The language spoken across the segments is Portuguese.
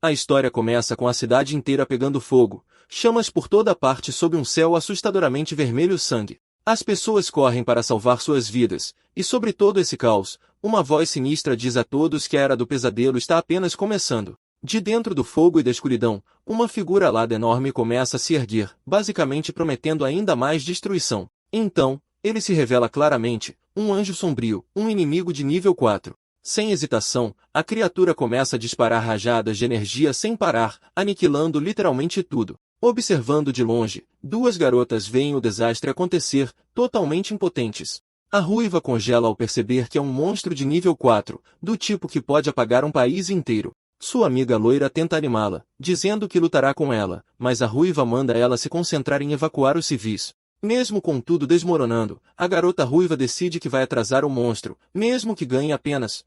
A história começa com a cidade inteira pegando fogo, chamas por toda parte sob um céu assustadoramente vermelho sangue. As pessoas correm para salvar suas vidas, e sobre todo esse caos, uma voz sinistra diz a todos que a era do pesadelo está apenas começando. De dentro do fogo e da escuridão, uma figura alada enorme começa a se erguer, basicamente prometendo ainda mais destruição. Então, ele se revela claramente, um anjo sombrio, um inimigo de nível 4. Sem hesitação, a criatura começa a disparar rajadas de energia sem parar, aniquilando literalmente tudo. Observando de longe, duas garotas veem o desastre acontecer, totalmente impotentes. A ruiva congela ao perceber que é um monstro de nível 4, do tipo que pode apagar um país inteiro. Sua amiga loira tenta animá-la, dizendo que lutará com ela, mas a ruiva manda ela se concentrar em evacuar os civis. Mesmo com tudo desmoronando, a garota ruiva decide que vai atrasar o monstro, mesmo que ganhe apenas,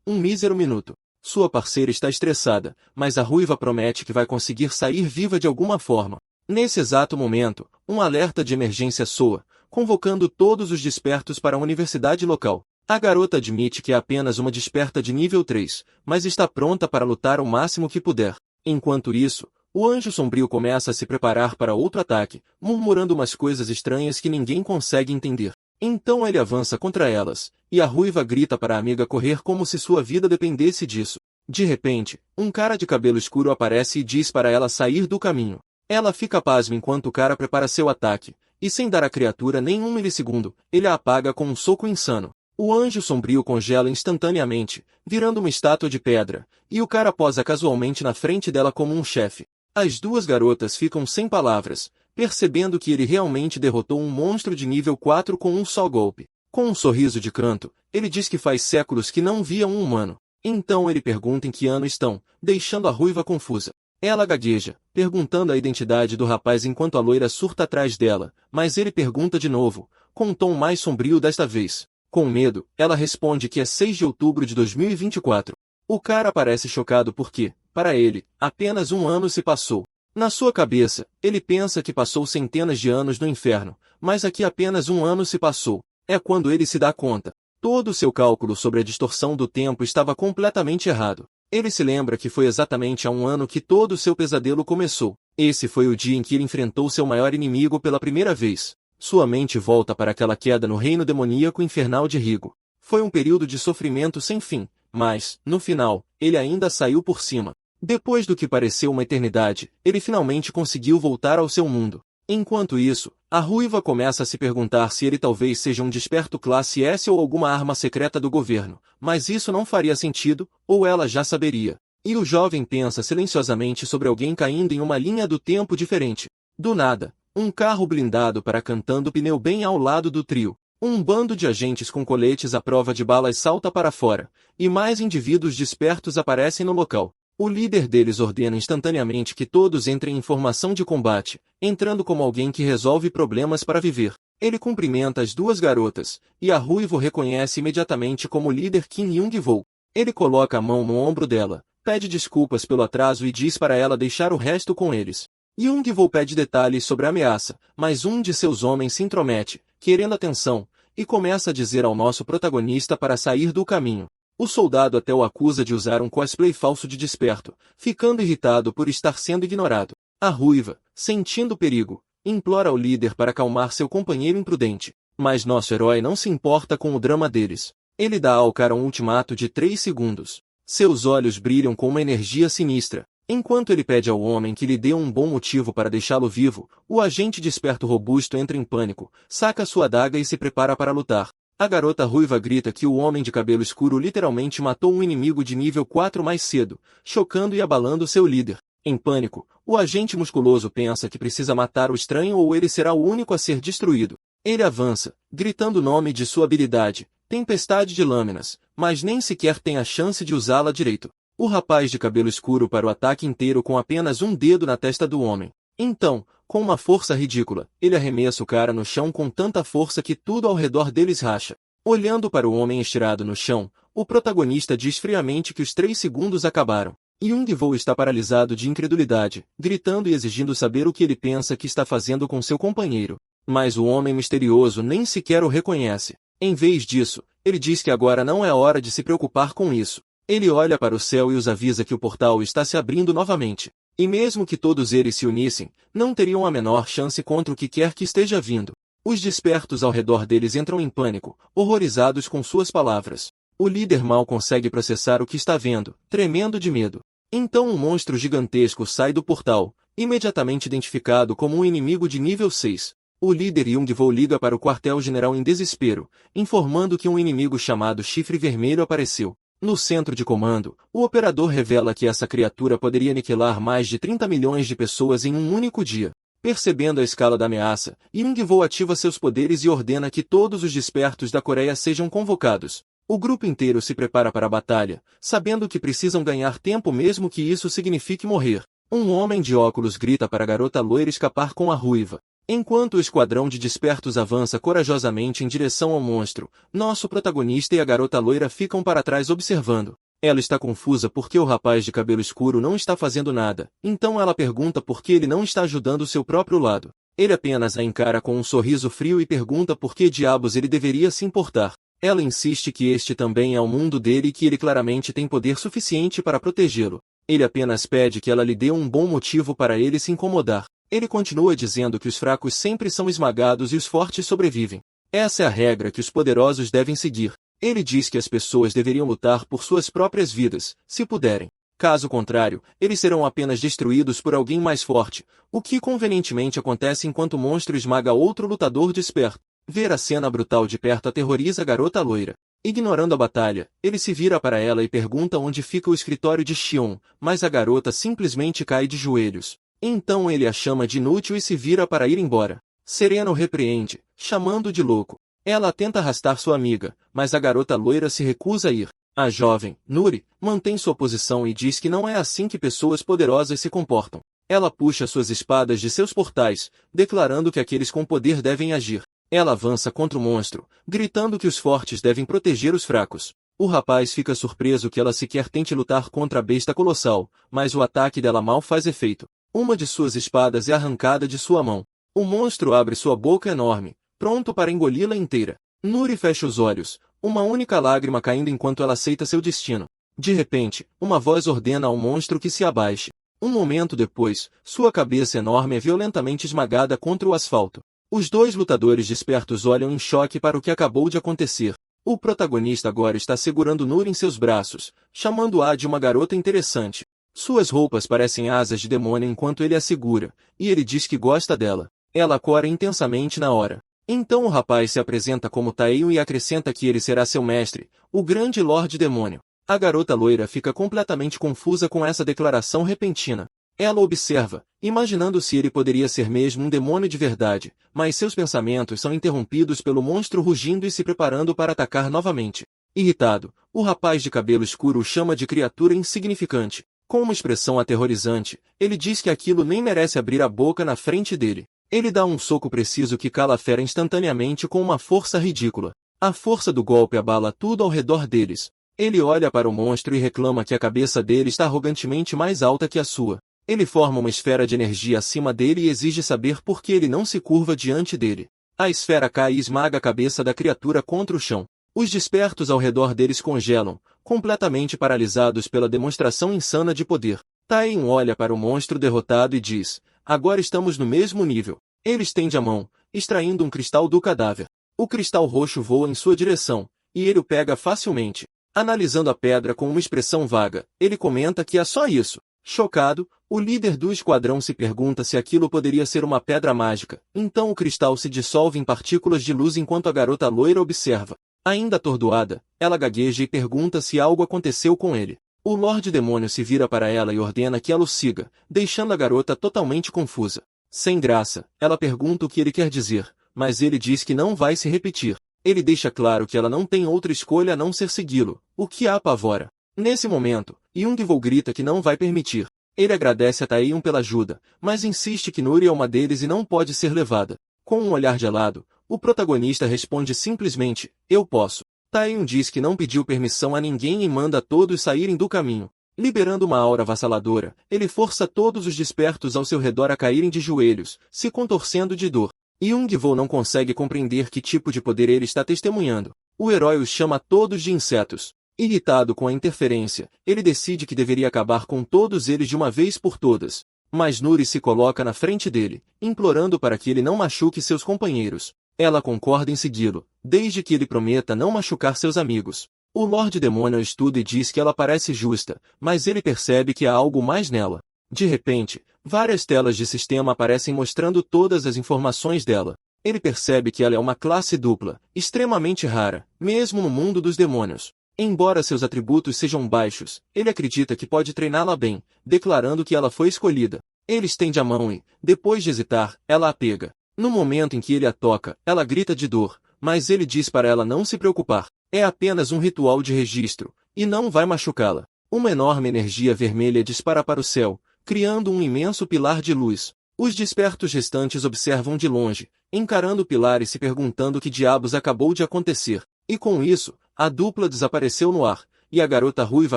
um mísero minuto. Sua parceira está estressada, mas a ruiva promete que vai conseguir sair viva de alguma forma. Nesse exato momento, um alerta de emergência soa, convocando todos os despertos para a universidade local. A garota admite que é apenas uma desperta de nível 3, mas está pronta para lutar o máximo que puder. Enquanto isso, o anjo sombrio começa a se preparar para outro ataque, murmurando umas coisas estranhas que ninguém consegue entender. Então ele avança contra elas, e a ruiva grita para a amiga correr como se sua vida dependesse disso. De repente, um cara de cabelo escuro aparece e diz para ela sair do caminho. Ela fica pasma enquanto o cara prepara seu ataque, e sem dar à criatura nem um milissegundo, ele a apaga com um soco insano. O anjo sombrio congela instantaneamente, virando uma estátua de pedra, e o cara posa casualmente na frente dela como um chefe. As duas garotas ficam sem palavras, percebendo que ele realmente derrotou um monstro de nível 4 com um só golpe. Com um sorriso de canto, ele diz que faz séculos que não via um humano. Então ele pergunta em que ano estão, deixando a ruiva confusa. Ela gagueja, perguntando a identidade do rapaz enquanto a loira surta atrás dela, mas ele pergunta de novo, com um tom mais sombrio desta vez. Com medo, ela responde que é 6 de outubro de 2024. O cara parece chocado porque, para ele, apenas um ano se passou. Na sua cabeça, ele pensa que passou centenas de anos no inferno, mas aqui apenas um ano se passou. É quando ele se dá conta. Todo o seu cálculo sobre a distorção do tempo estava completamente errado. Ele se lembra que foi exatamente há um ano que todo o seu pesadelo começou. Esse foi o dia em que ele enfrentou seu maior inimigo pela primeira vez. Sua mente volta para aquela queda no reino demoníaco infernal de Rigo. Foi um período de sofrimento sem fim, mas, no final, ele ainda saiu por cima. Depois do que pareceu uma eternidade, ele finalmente conseguiu voltar ao seu mundo. Enquanto isso, a ruiva começa a se perguntar se ele talvez seja um desperto classe S ou alguma arma secreta do governo, mas isso não faria sentido, ou ela já saberia. E o jovem pensa silenciosamente sobre alguém caindo em uma linha do tempo diferente. Do nada, um carro blindado para cantando pneu bem ao lado do trio. Um bando de agentes com coletes à prova de balas salta para fora, e mais indivíduos despertos aparecem no local. O líder deles ordena instantaneamente que todos entrem em formação de combate, entrando como alguém que resolve problemas para viver. Ele cumprimenta as duas garotas, e a ruiva o reconhece imediatamente como líder Kim Young-woo. Ele coloca a mão no ombro dela, pede desculpas pelo atraso e diz para ela deixar o resto com eles. Young-woo pede detalhes sobre a ameaça, mas um de seus homens se intromete, querendo atenção, e começa a dizer ao nosso protagonista para sair do caminho. O soldado até o acusa de usar um cosplay falso de desperto, ficando irritado por estar sendo ignorado. A ruiva, sentindo perigo, implora ao líder para acalmar seu companheiro imprudente. Mas nosso herói não se importa com o drama deles. Ele dá ao cara um ultimato de 3 segundos. Seus olhos brilham com uma energia sinistra. Enquanto ele pede ao homem que lhe dê um bom motivo para deixá-lo vivo, o agente desperto robusto entra em pânico, saca sua adaga e se prepara para lutar. A garota ruiva grita que o homem de cabelo escuro literalmente matou um inimigo de nível 4 mais cedo, chocando e abalando seu líder. Em pânico, o agente musculoso pensa que precisa matar o estranho ou ele será o único a ser destruído. Ele avança, gritando o nome de sua habilidade, Tempestade de Lâminas, mas nem sequer tem a chance de usá-la direito. O rapaz de cabelo escuro para o ataque inteiro com apenas um dedo na testa do homem. Então, com uma força ridícula, ele arremessa o cara no chão com tanta força que tudo ao redor deles racha. Olhando para o homem estirado no chão, o protagonista diz friamente que os 3 segundos acabaram. Young-woo está paralisado de incredulidade, gritando e exigindo saber o que ele pensa que está fazendo com seu companheiro. Mas o homem misterioso nem sequer o reconhece. Em vez disso, ele diz que agora não é hora de se preocupar com isso. Ele olha para o céu e os avisa que o portal está se abrindo novamente. E mesmo que todos eles se unissem, não teriam a menor chance contra o que quer que esteja vindo. Os despertos ao redor deles entram em pânico, horrorizados com suas palavras. O líder mal consegue processar o que está vendo, tremendo de medo. Então um monstro gigantesco sai do portal, imediatamente identificado como um inimigo de nível 6. O líder Yungvo liga para o quartel-general em desespero, informando que um inimigo chamado Chifre Vermelho apareceu. No centro de comando, o operador revela que essa criatura poderia aniquilar mais de 30 milhões de pessoas em um único dia. Percebendo a escala da ameaça, Yungvo ativa seus poderes e ordena que todos os despertos da Coreia sejam convocados. O grupo inteiro se prepara para a batalha, sabendo que precisam ganhar tempo mesmo que isso signifique morrer. Um homem de óculos grita para a garota loira escapar com a ruiva. Enquanto o esquadrão de despertos avança corajosamente em direção ao monstro, nosso protagonista e a garota loira ficam para trás observando. Ela está confusa porque o rapaz de cabelo escuro não está fazendo nada, então ela pergunta por que ele não está ajudando o seu próprio lado. Ele apenas a encara com um sorriso frio e pergunta por que diabos ele deveria se importar. Ela insiste que este também é o mundo dele e que ele claramente tem poder suficiente para protegê-lo. Ele apenas pede que ela lhe dê um bom motivo para ele se incomodar. Ele continua dizendo que os fracos sempre são esmagados e os fortes sobrevivem. Essa é a regra que os poderosos devem seguir. Ele diz que as pessoas deveriam lutar por suas próprias vidas, se puderem. Caso contrário, eles serão apenas destruídos por alguém mais forte, o que convenientemente acontece enquanto o monstro esmaga outro lutador desperto. Ver a cena brutal de perto aterroriza a garota loira. Ignorando a batalha, ele se vira para ela e pergunta onde fica o escritório de Xion, mas a garota simplesmente cai de joelhos. Então ele a chama de inútil e se vira para ir embora. Serena o repreende, chamando-o de louco. Ela tenta arrastar sua amiga, mas a garota loira se recusa a ir. A jovem, Nuri, mantém sua posição e diz que não é assim que pessoas poderosas se comportam. Ela puxa suas espadas de seus portais, declarando que aqueles com poder devem agir. Ela avança contra o monstro, gritando que os fortes devem proteger os fracos. O rapaz fica surpreso que ela sequer tente lutar contra a besta colossal, mas o ataque dela mal faz efeito. Uma de suas espadas é arrancada de sua mão. O monstro abre sua boca enorme, pronto para engoli-la inteira. Nuri fecha os olhos, uma única lágrima caindo enquanto ela aceita seu destino. De repente, uma voz ordena ao monstro que se abaixe. Um momento depois, sua cabeça enorme é violentamente esmagada contra o asfalto. Os dois lutadores despertos olham em choque para o que acabou de acontecer. O protagonista agora está segurando Nuri em seus braços, chamando-a de uma garota interessante. Suas roupas parecem asas de demônio enquanto ele a segura, e ele diz que gosta dela. Ela cora intensamente na hora. Então o rapaz se apresenta como Taeyon e acrescenta que ele será seu mestre, o grande Lorde Demônio. A garota loira fica completamente confusa com essa declaração repentina. Ela observa, imaginando se ele poderia ser mesmo um demônio de verdade, mas seus pensamentos são interrompidos pelo monstro rugindo e se preparando para atacar novamente. Irritado, o rapaz de cabelo escuro o chama de criatura insignificante. Com uma expressão aterrorizante, ele diz que aquilo nem merece abrir a boca na frente dele. Ele dá um soco preciso que cala a fera instantaneamente com uma força ridícula. A força do golpe abala tudo ao redor deles. Ele olha para o monstro e reclama que a cabeça dele está arrogantemente mais alta que a sua. Ele forma uma esfera de energia acima dele e exige saber por que ele não se curva diante dele. A esfera cai e esmaga a cabeça da criatura contra o chão. Os despertos ao redor deles congelam, completamente paralisados pela demonstração insana de poder. Taeyon olha para o monstro derrotado e diz: agora estamos no mesmo nível. Ele estende a mão, extraindo um cristal do cadáver. O cristal roxo voa em sua direção, e ele o pega facilmente. Analisando a pedra com uma expressão vaga, ele comenta que é só isso. Chocado, o líder do esquadrão se pergunta se aquilo poderia ser uma pedra mágica. Então o cristal se dissolve em partículas de luz enquanto a garota loira observa. Ainda atordoada, ela gagueja e pergunta se algo aconteceu com ele. O Lorde Demônio se vira para ela e ordena que ela o siga, deixando a garota totalmente confusa. Sem graça, ela pergunta o que ele quer dizer, mas ele diz que não vai se repetir. Ele deixa claro que ela não tem outra escolha a não ser segui-lo, o que a apavora. Nesse momento, Yungvo grita que não vai permitir. Ele agradece a Taeyon pela ajuda, mas insiste que Nuri é uma deles e não pode ser levada. Com um olhar gelado, o protagonista responde simplesmente: eu posso. Taeyon diz que não pediu permissão a ninguém e manda todos saírem do caminho. Liberando uma aura avassaladora, ele força todos os despertos ao seu redor a caírem de joelhos, se contorcendo de dor. Yungvo não consegue compreender que tipo de poder ele está testemunhando. O herói os chama todos de insetos. Irritado com a interferência, ele decide que deveria acabar com todos eles de uma vez por todas. Mas Nuri se coloca na frente dele, implorando para que ele não machuque seus companheiros. Ela concorda em segui-lo, desde que ele prometa não machucar seus amigos. O Lorde Demônio estuda e diz que ela parece justa, mas ele percebe que há algo mais nela. De repente, várias telas de sistema aparecem mostrando todas as informações dela. Ele percebe que ela é uma classe dupla, extremamente rara, mesmo no mundo dos demônios. Embora seus atributos sejam baixos, ele acredita que pode treiná-la bem, declarando que ela foi escolhida. Ele estende a mão e, depois de hesitar, ela a pega. No momento em que ele a toca, ela grita de dor, mas ele diz para ela não se preocupar. É apenas um ritual de registro, e não vai machucá-la. Uma enorme energia vermelha dispara para o céu, criando um imenso pilar de luz. Os despertos restantes observam de longe, encarando o pilar e se perguntando o que diabos acabou de acontecer. E com isso, a dupla desapareceu no ar, e a garota ruiva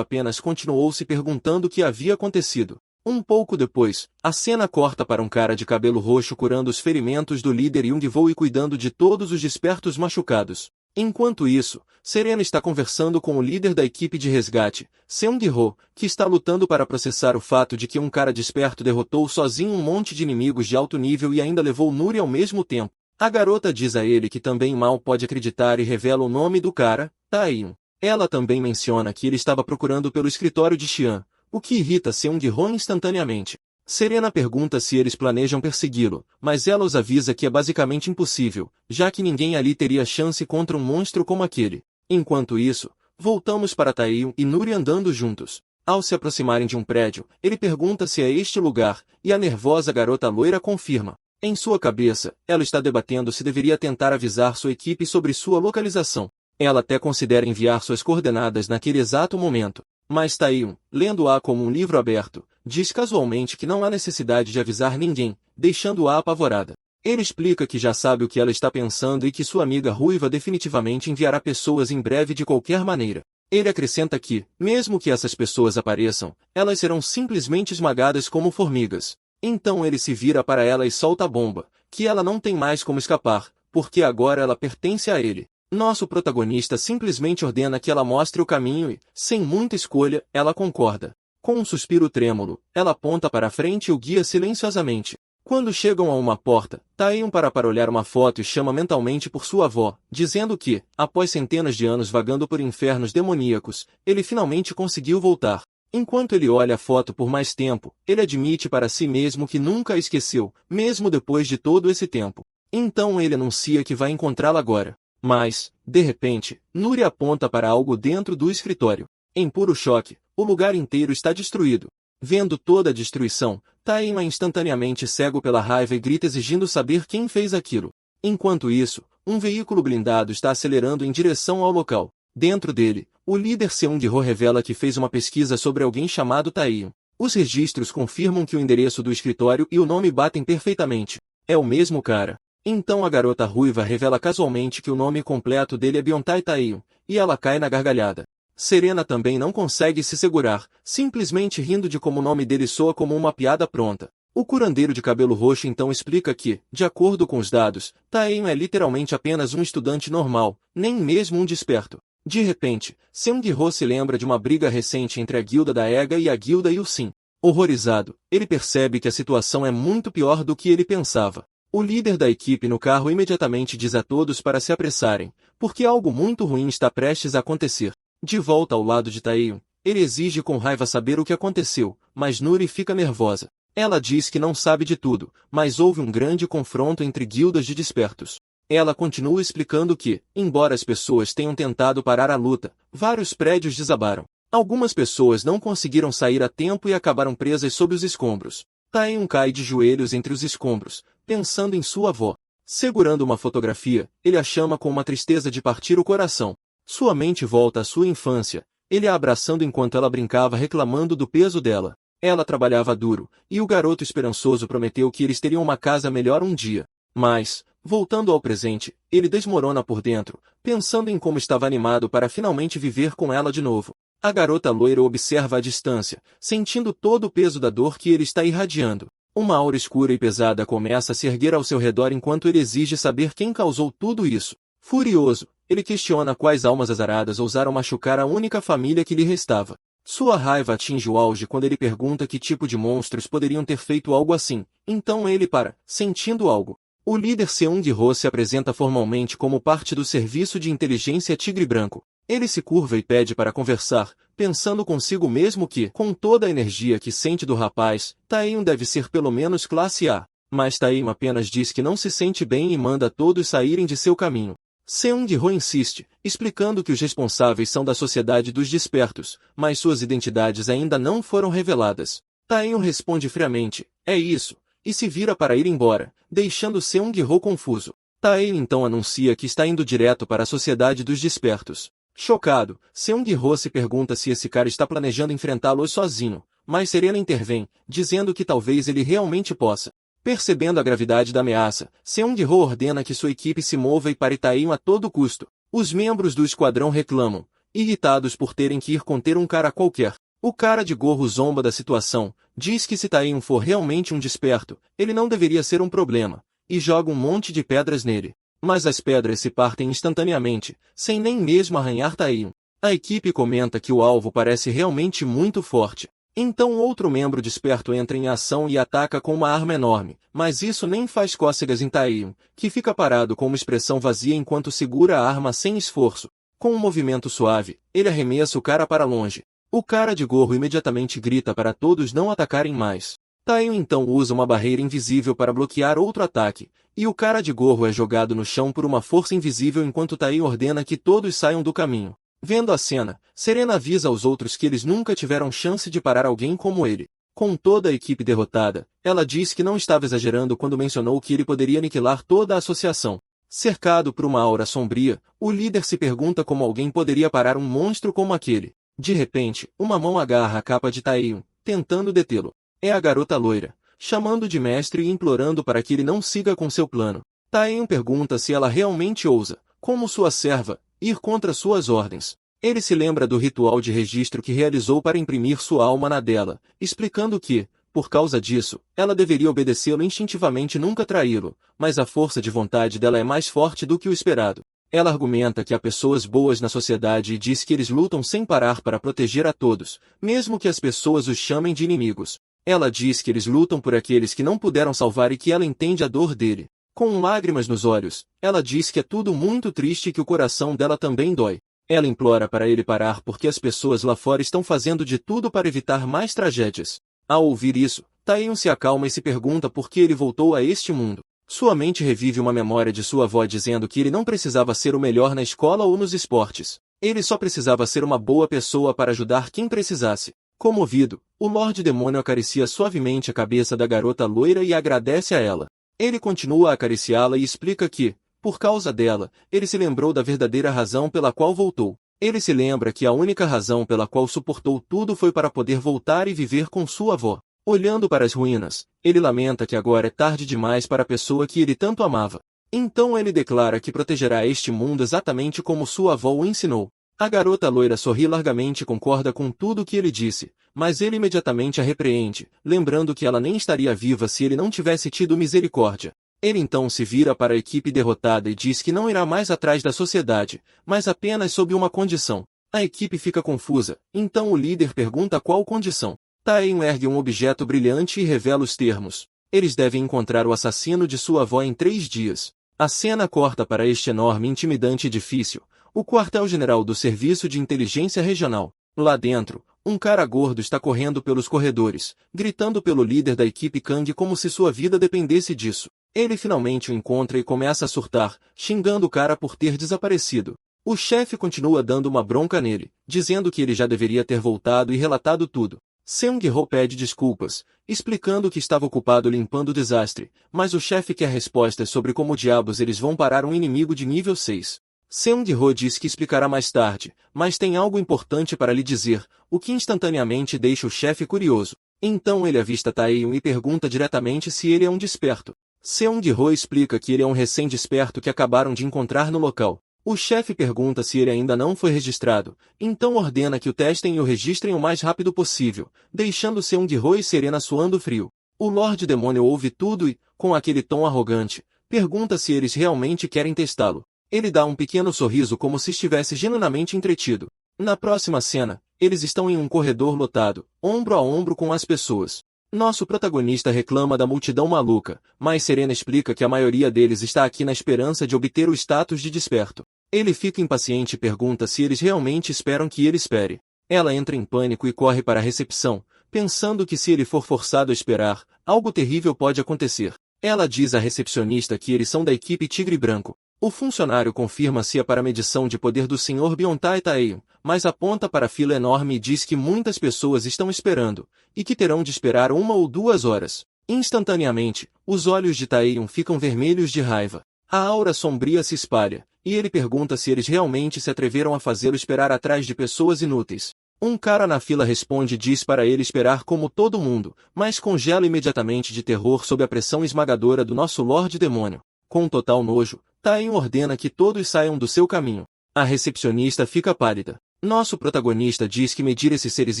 apenas continuou se perguntando o que havia acontecido. Um pouco depois, a cena corta para um cara de cabelo roxo curando os ferimentos do líder Young-Woo e cuidando de todos os despertos machucados. Enquanto isso, Serena está conversando com o líder da equipe de resgate, Seung-Ho, que está lutando para processar o fato de que um cara desperto derrotou sozinho um monte de inimigos de alto nível e ainda levou Nuri ao mesmo tempo. A garota diz a ele que também mal pode acreditar e revela o nome do cara, Taeyun. Ela também menciona que ele estava procurando pelo escritório de Xian, o que irrita Seung-Ho instantaneamente. Serena pergunta se eles planejam persegui-lo, mas ela os avisa que é basicamente impossível, já que ninguém ali teria chance contra um monstro como aquele. Enquanto isso, voltamos para Taeyun e Nuri andando juntos. Ao se aproximarem de um prédio, ele pergunta se é este lugar, e a nervosa garota loira confirma. Em sua cabeça, ela está debatendo se deveria tentar avisar sua equipe sobre sua localização. Ela até considera enviar suas coordenadas naquele exato momento. Mas Taeyun, lendo-a como um livro aberto, diz casualmente que não há necessidade de avisar ninguém, deixando-a apavorada. Ele explica que já sabe o que ela está pensando e que sua amiga ruiva definitivamente enviará pessoas em breve de qualquer maneira. Ele acrescenta que, mesmo que essas pessoas apareçam, elas serão simplesmente esmagadas como formigas. Então ele se vira para ela e solta a bomba, que ela não tem mais como escapar, porque agora ela pertence a ele. Nosso protagonista simplesmente ordena que ela mostre o caminho e, sem muita escolha, ela concorda. Com um suspiro trêmulo, ela aponta para a frente e o guia silenciosamente. Quando chegam a uma porta, Taeyun para olhar uma foto e chama mentalmente por sua avó, dizendo que, após centenas de anos vagando por infernos demoníacos, ele finalmente conseguiu voltar. Enquanto ele olha a foto por mais tempo, ele admite para si mesmo que nunca a esqueceu, mesmo depois de todo esse tempo. Então ele anuncia que vai encontrá-la agora. Mas, de repente, Nuri aponta para algo dentro do escritório. Em puro choque, o lugar inteiro está destruído. Vendo toda a destruição, Taeyun é instantaneamente cego pela raiva e grita exigindo saber quem fez aquilo. Enquanto isso, um veículo blindado está acelerando em direção ao local. Dentro dele, o líder Seung-Ho revela que fez uma pesquisa sobre alguém chamado Taeyun. Os registros confirmam que o endereço do escritório e o nome batem perfeitamente. É o mesmo cara. Então a garota ruiva revela casualmente que o nome completo dele é Byeontae Taeyun, e ela cai na gargalhada. Serena também não consegue se segurar, simplesmente rindo de como o nome dele soa como uma piada pronta. O curandeiro de cabelo roxo então explica que, de acordo com os dados, Taeyun é literalmente apenas um estudante normal, nem mesmo um desperto. De repente, Seung-Ho se lembra de uma briga recente entre a guilda da Ega e a guilda Yusin. Horrorizado, ele percebe que a situação é muito pior do que ele pensava. O líder da equipe no carro imediatamente diz a todos para se apressarem, porque algo muito ruim está prestes a acontecer. De volta ao lado de Taeyun, ele exige com raiva saber o que aconteceu, mas Nuri fica nervosa. Ela diz que não sabe de tudo, mas houve um grande confronto entre guildas de despertos. Ela continua explicando que, embora as pessoas tenham tentado parar a luta, vários prédios desabaram. Algumas pessoas não conseguiram sair a tempo e acabaram presas sob os escombros. Taeyun cai de joelhos entre os escombros, pensando em sua avó. Segurando uma fotografia, ele a chama com uma tristeza de partir o coração. Sua mente volta à sua infância, ele a abraçando enquanto ela brincava reclamando do peso dela. Ela trabalhava duro, e o garoto esperançoso prometeu que eles teriam uma casa melhor um dia. Mas, voltando ao presente, ele desmorona por dentro, pensando em como estava animado para finalmente viver com ela de novo. A garota loira observa à distância, sentindo todo o peso da dor que ele está irradiando. Uma aura escura e pesada começa a se erguer ao seu redor enquanto ele exige saber quem causou tudo isso. Furioso, Ele questiona quais almas azaradas ousaram machucar a única família que lhe restava. Sua raiva atinge o auge quando ele pergunta que tipo de monstros poderiam ter feito algo assim. Então ele para, sentindo algo. O líder Seung-ho se apresenta formalmente como parte do serviço de inteligência Tigre Branco. Ele se curva e pede para conversar, pensando consigo mesmo que, com toda a energia que sente do rapaz, Taehyung deve ser pelo menos classe A. Mas Taehyung apenas diz que não se sente bem e manda todos saírem de seu caminho. Seung-ho insiste, explicando que os responsáveis são da Sociedade dos Despertos, mas suas identidades ainda não foram reveladas. Taehyung responde friamente, é isso, e se vira para ir embora, deixando Seung-ho confuso. Taehyung então anuncia que está indo direto para a Sociedade dos Despertos. Chocado, Seung-ho se pergunta se esse cara está planejando enfrentá-los sozinho, mas Serena intervém, dizendo que talvez ele realmente possa. Percebendo a gravidade da ameaça, Seung-ho ordena que sua equipe se mova e pare Taehyung a todo custo. Os membros do esquadrão reclamam, irritados por terem que ir conter um cara qualquer. O cara de gorro zomba da situação, diz que se Taehyung for realmente um desperto, ele não deveria ser um problema, e joga um monte de pedras nele. Mas as pedras se partem instantaneamente, sem nem mesmo arranhar Taehyung. A equipe comenta que o alvo parece realmente muito forte. Então outro membro desperto entra em ação e ataca com uma arma enorme, mas isso nem faz cócegas em Taehyung, que fica parado com uma expressão vazia enquanto segura a arma sem esforço. Com um movimento suave, ele arremessa o cara para longe. O cara de gorro imediatamente grita para todos não atacarem mais. Taehyung então usa uma barreira invisível para bloquear outro ataque, e o cara de gorro é jogado no chão por uma força invisível enquanto Taehyung ordena que todos saiam do caminho. Vendo a cena, Serena avisa aos outros que eles nunca tiveram chance de parar alguém como ele. Com toda a equipe derrotada, ela diz que não estava exagerando quando mencionou que ele poderia aniquilar toda a associação. Cercado por uma aura sombria, o líder se pergunta como alguém poderia parar um monstro como aquele. De repente, uma mão agarra a capa de Taehyung, tentando detê-lo. É a garota loira, chamando de mestre e implorando para que ele não siga com seu plano. Taehyung pergunta se ela realmente ousa, como sua serva, ir contra suas ordens. Ele se lembra do ritual de registro que realizou para imprimir sua alma na dela, explicando que, por causa disso, ela deveria obedecê-lo instintivamente e nunca traí-lo, mas a força de vontade dela é mais forte do que o esperado. Ela argumenta que há pessoas boas na sociedade e diz que eles lutam sem parar para proteger a todos, mesmo que as pessoas os chamem de inimigos. Ela diz que eles lutam por aqueles que não puderam salvar e que ela entende a dor dele. Com lágrimas nos olhos, ela diz que é tudo muito triste e que o coração dela também dói. Ela implora para ele parar porque as pessoas lá fora estão fazendo de tudo para evitar mais tragédias. Ao ouvir isso, Taehyung se acalma e se pergunta por que ele voltou a este mundo. Sua mente revive uma memória de sua avó dizendo que ele não precisava ser o melhor na escola ou nos esportes. Ele só precisava ser uma boa pessoa para ajudar quem precisasse. Comovido, o Lorde Demônio acaricia suavemente a cabeça da garota loira e agradece a ela. Ele continua a acariciá-la e explica que, por causa dela, ele se lembrou da verdadeira razão pela qual voltou. Ele se lembra que a única razão pela qual suportou tudo foi para poder voltar e viver com sua avó. Olhando para as ruínas, ele lamenta que agora é tarde demais para a pessoa que ele tanto amava. Então ele declara que protegerá este mundo exatamente como sua avó o ensinou. A garota loira sorri largamente e concorda com tudo o que ele disse, mas ele imediatamente a repreende, lembrando que ela nem estaria viva se ele não tivesse tido misericórdia. Ele então se vira para a equipe derrotada e diz que não irá mais atrás da sociedade, mas apenas sob uma condição. A equipe fica confusa, então o líder pergunta qual condição. Taehyung ergue um objeto brilhante e revela os termos. Eles devem encontrar o assassino de sua avó em 3 dias. A cena corta para este enorme e intimidante edifício, o quartel-general do Serviço de Inteligência Regional. Lá dentro, um cara gordo está correndo pelos corredores, gritando pelo líder da equipe Kang como se sua vida dependesse disso. Ele finalmente o encontra e começa a surtar, xingando o cara por ter desaparecido. O chefe continua dando uma bronca nele, dizendo que ele já deveria ter voltado e relatado tudo. Seung-ho pede desculpas, explicando que estava ocupado limpando o desastre, mas o chefe quer respostas sobre como diabos eles vão parar um inimigo de nível 6. Seung-ho diz que explicará mais tarde, mas tem algo importante para lhe dizer, o que instantaneamente deixa o chefe curioso. Então ele avista Taehyung e pergunta diretamente se ele é um desperto. Seung-ho explica que ele é um recém-desperto que acabaram de encontrar no local. O chefe pergunta se ele ainda não foi registrado, então ordena que o testem e o registrem o mais rápido possível, deixando Seung-ho e Serena suando frio. O Lorde Demônio ouve tudo e, com aquele tom arrogante, pergunta se eles realmente querem testá-lo. Ele dá um pequeno sorriso como se estivesse genuinamente entretido. Na próxima cena, eles estão em um corredor lotado, ombro a ombro com as pessoas. Nosso protagonista reclama da multidão maluca, mas Serena explica que a maioria deles está aqui na esperança de obter o status de desperto. Ele fica impaciente e pergunta se eles realmente esperam que ele espere. Ela entra em pânico e corre para a recepção, pensando que se ele for forçado a esperar, algo terrível pode acontecer. Ela diz à recepcionista que eles são da equipe Tigre Branco. O funcionário confirma-se para a medição de poder do Sr. Biontai Taeyeon, mas aponta para a fila enorme e diz que muitas pessoas estão esperando, e que terão de esperar 1 ou 2 horas. Instantaneamente, os olhos de Taeyeon ficam vermelhos de raiva. A aura sombria se espalha, e ele pergunta se eles realmente se atreveram a fazê-lo esperar atrás de pessoas inúteis. Um cara na fila responde e diz para ele esperar como todo mundo, mas congela imediatamente de terror sob a pressão esmagadora do nosso Lorde Demônio. Com total nojo, Taeyeon ordena que todos saiam do seu caminho. A recepcionista fica pálida. Nosso protagonista diz que medir esses seres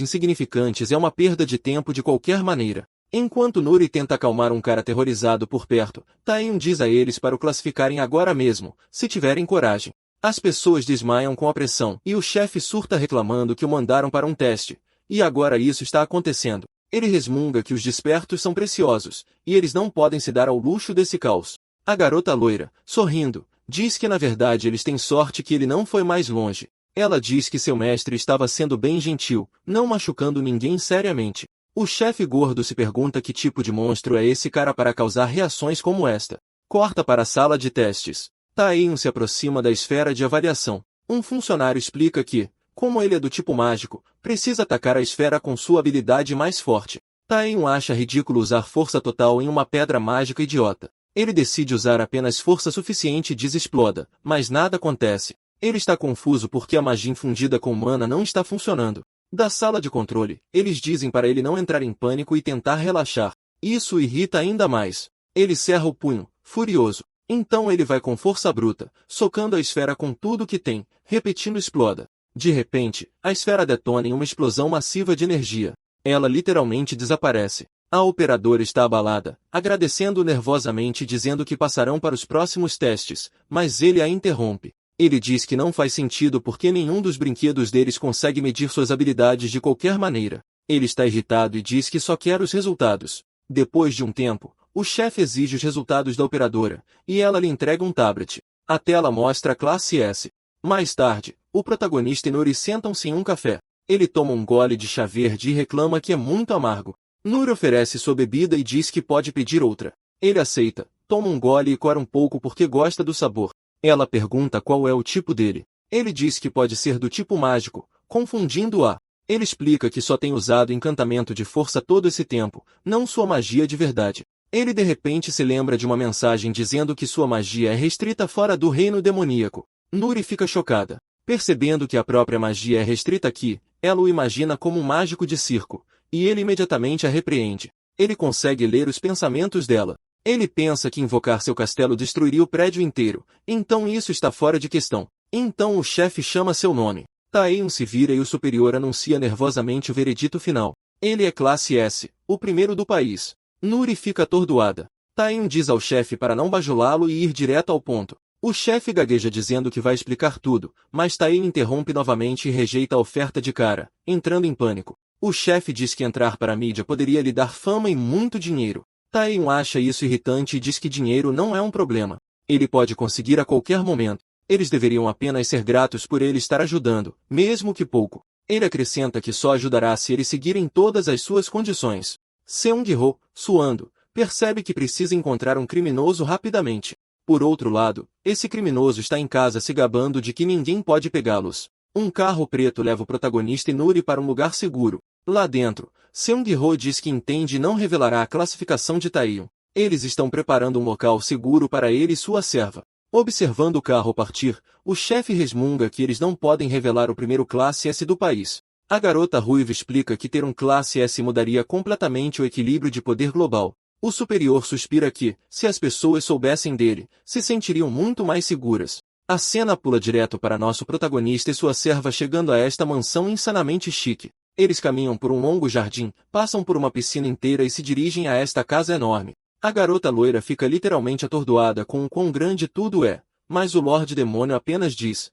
insignificantes é uma perda de tempo de qualquer maneira. Enquanto Nuri tenta acalmar um cara aterrorizado por perto, Taeyeon diz a eles para o classificarem agora mesmo, se tiverem coragem. As pessoas desmaiam com a pressão, e o chefe surta reclamando que o mandaram para um teste. E agora isso está acontecendo. Ele resmunga que os despertos são preciosos, e eles não podem se dar ao luxo desse caos. A garota loira, sorrindo, diz que na verdade eles têm sorte que ele não foi mais longe. Ela diz que seu mestre estava sendo bem gentil, não machucando ninguém seriamente. O chefe gordo se pergunta que tipo de monstro é esse cara para causar reações como esta. Corta para a sala de testes. Taeyeon se aproxima da esfera de avaliação. Um funcionário explica que, como ele é do tipo mágico, precisa atacar a esfera com sua habilidade mais forte. Taeyeon acha ridículo usar força total em uma pedra mágica idiota. Ele decide usar apenas força suficiente e diz exploda, mas nada acontece. Ele está confuso porque a magia infundida com mana não está funcionando. Da sala de controle, eles dizem para ele não entrar em pânico e tentar relaxar. Isso o irrita ainda mais. Ele cerra o punho, furioso. Então ele vai com força bruta, socando a esfera com tudo que tem, repetindo exploda. De repente, a esfera detona em uma explosão massiva de energia. Ela literalmente desaparece. A operadora está abalada, agradecendo nervosamente e dizendo que passarão para os próximos testes, mas ele a interrompe. Ele diz que não faz sentido porque nenhum dos brinquedos deles consegue medir suas habilidades de qualquer maneira. Ele está irritado e diz que só quer os resultados. Depois de um tempo, o chefe exige os resultados da operadora, e ela lhe entrega um tablet. A tela mostra a classe S. Mais tarde, o protagonista e Nuri sentam-se em um café. Ele toma um gole de chá verde e reclama que é muito amargo. Nuri oferece sua bebida e diz que pode pedir outra. Ele aceita, toma um gole e cora um pouco porque gosta do sabor. Ela pergunta qual é o tipo dele. Ele diz que pode ser do tipo mágico, confundindo-a. Ele explica que só tem usado encantamento de força todo esse tempo, não sua magia de verdade. Ele de repente se lembra de uma mensagem dizendo que sua magia é restrita fora do reino demoníaco. Nuri fica chocada. Percebendo que a própria magia é restrita aqui, ela o imagina como um mágico de circo, e ele imediatamente a repreende. Ele consegue ler os pensamentos dela. Ele pensa que invocar seu castelo destruiria o prédio inteiro, então isso está fora de questão. Então o chefe chama seu nome. Taeyeon se vira e o superior anuncia nervosamente o veredito final. Ele é classe S, o primeiro do país. Nuri fica atordoada. Taeyeon diz ao chefe para não bajulá-lo e ir direto ao ponto. O chefe gagueja dizendo que vai explicar tudo, mas Taeyeon interrompe novamente e rejeita a oferta de cara, entrando em pânico. O chefe diz que entrar para a mídia poderia lhe dar fama e muito dinheiro. Taeyeon acha isso irritante e diz que dinheiro não é um problema. Ele pode conseguir a qualquer momento. Eles deveriam apenas ser gratos por ele estar ajudando, mesmo que pouco. Ele acrescenta que só ajudará se eles seguirem todas as suas condições. Seung-ho, suando, percebe que precisa encontrar um criminoso rapidamente. Por outro lado, esse criminoso está em casa se gabando de que ninguém pode pegá-los. Um carro preto leva o protagonista e Nuri para um lugar seguro. Lá dentro, Seung-ho diz que entende e não revelará a classificação de Taeyeon. Eles estão preparando um local seguro para ele e sua serva. Observando o carro partir, o chefe resmunga que eles não podem revelar o primeiro classe S do país. A garota ruiva explica que ter um classe S mudaria completamente o equilíbrio de poder global. O superior suspira que, se as pessoas soubessem dele, se sentiriam muito mais seguras. A cena pula direto para nosso protagonista e sua serva chegando a esta mansão insanamente chique. Eles caminham por um longo jardim, passam por uma piscina inteira e se dirigem a esta casa enorme. A garota loira fica literalmente atordoada com o quão grande tudo é. mas o Lorde Demônio apenas diz,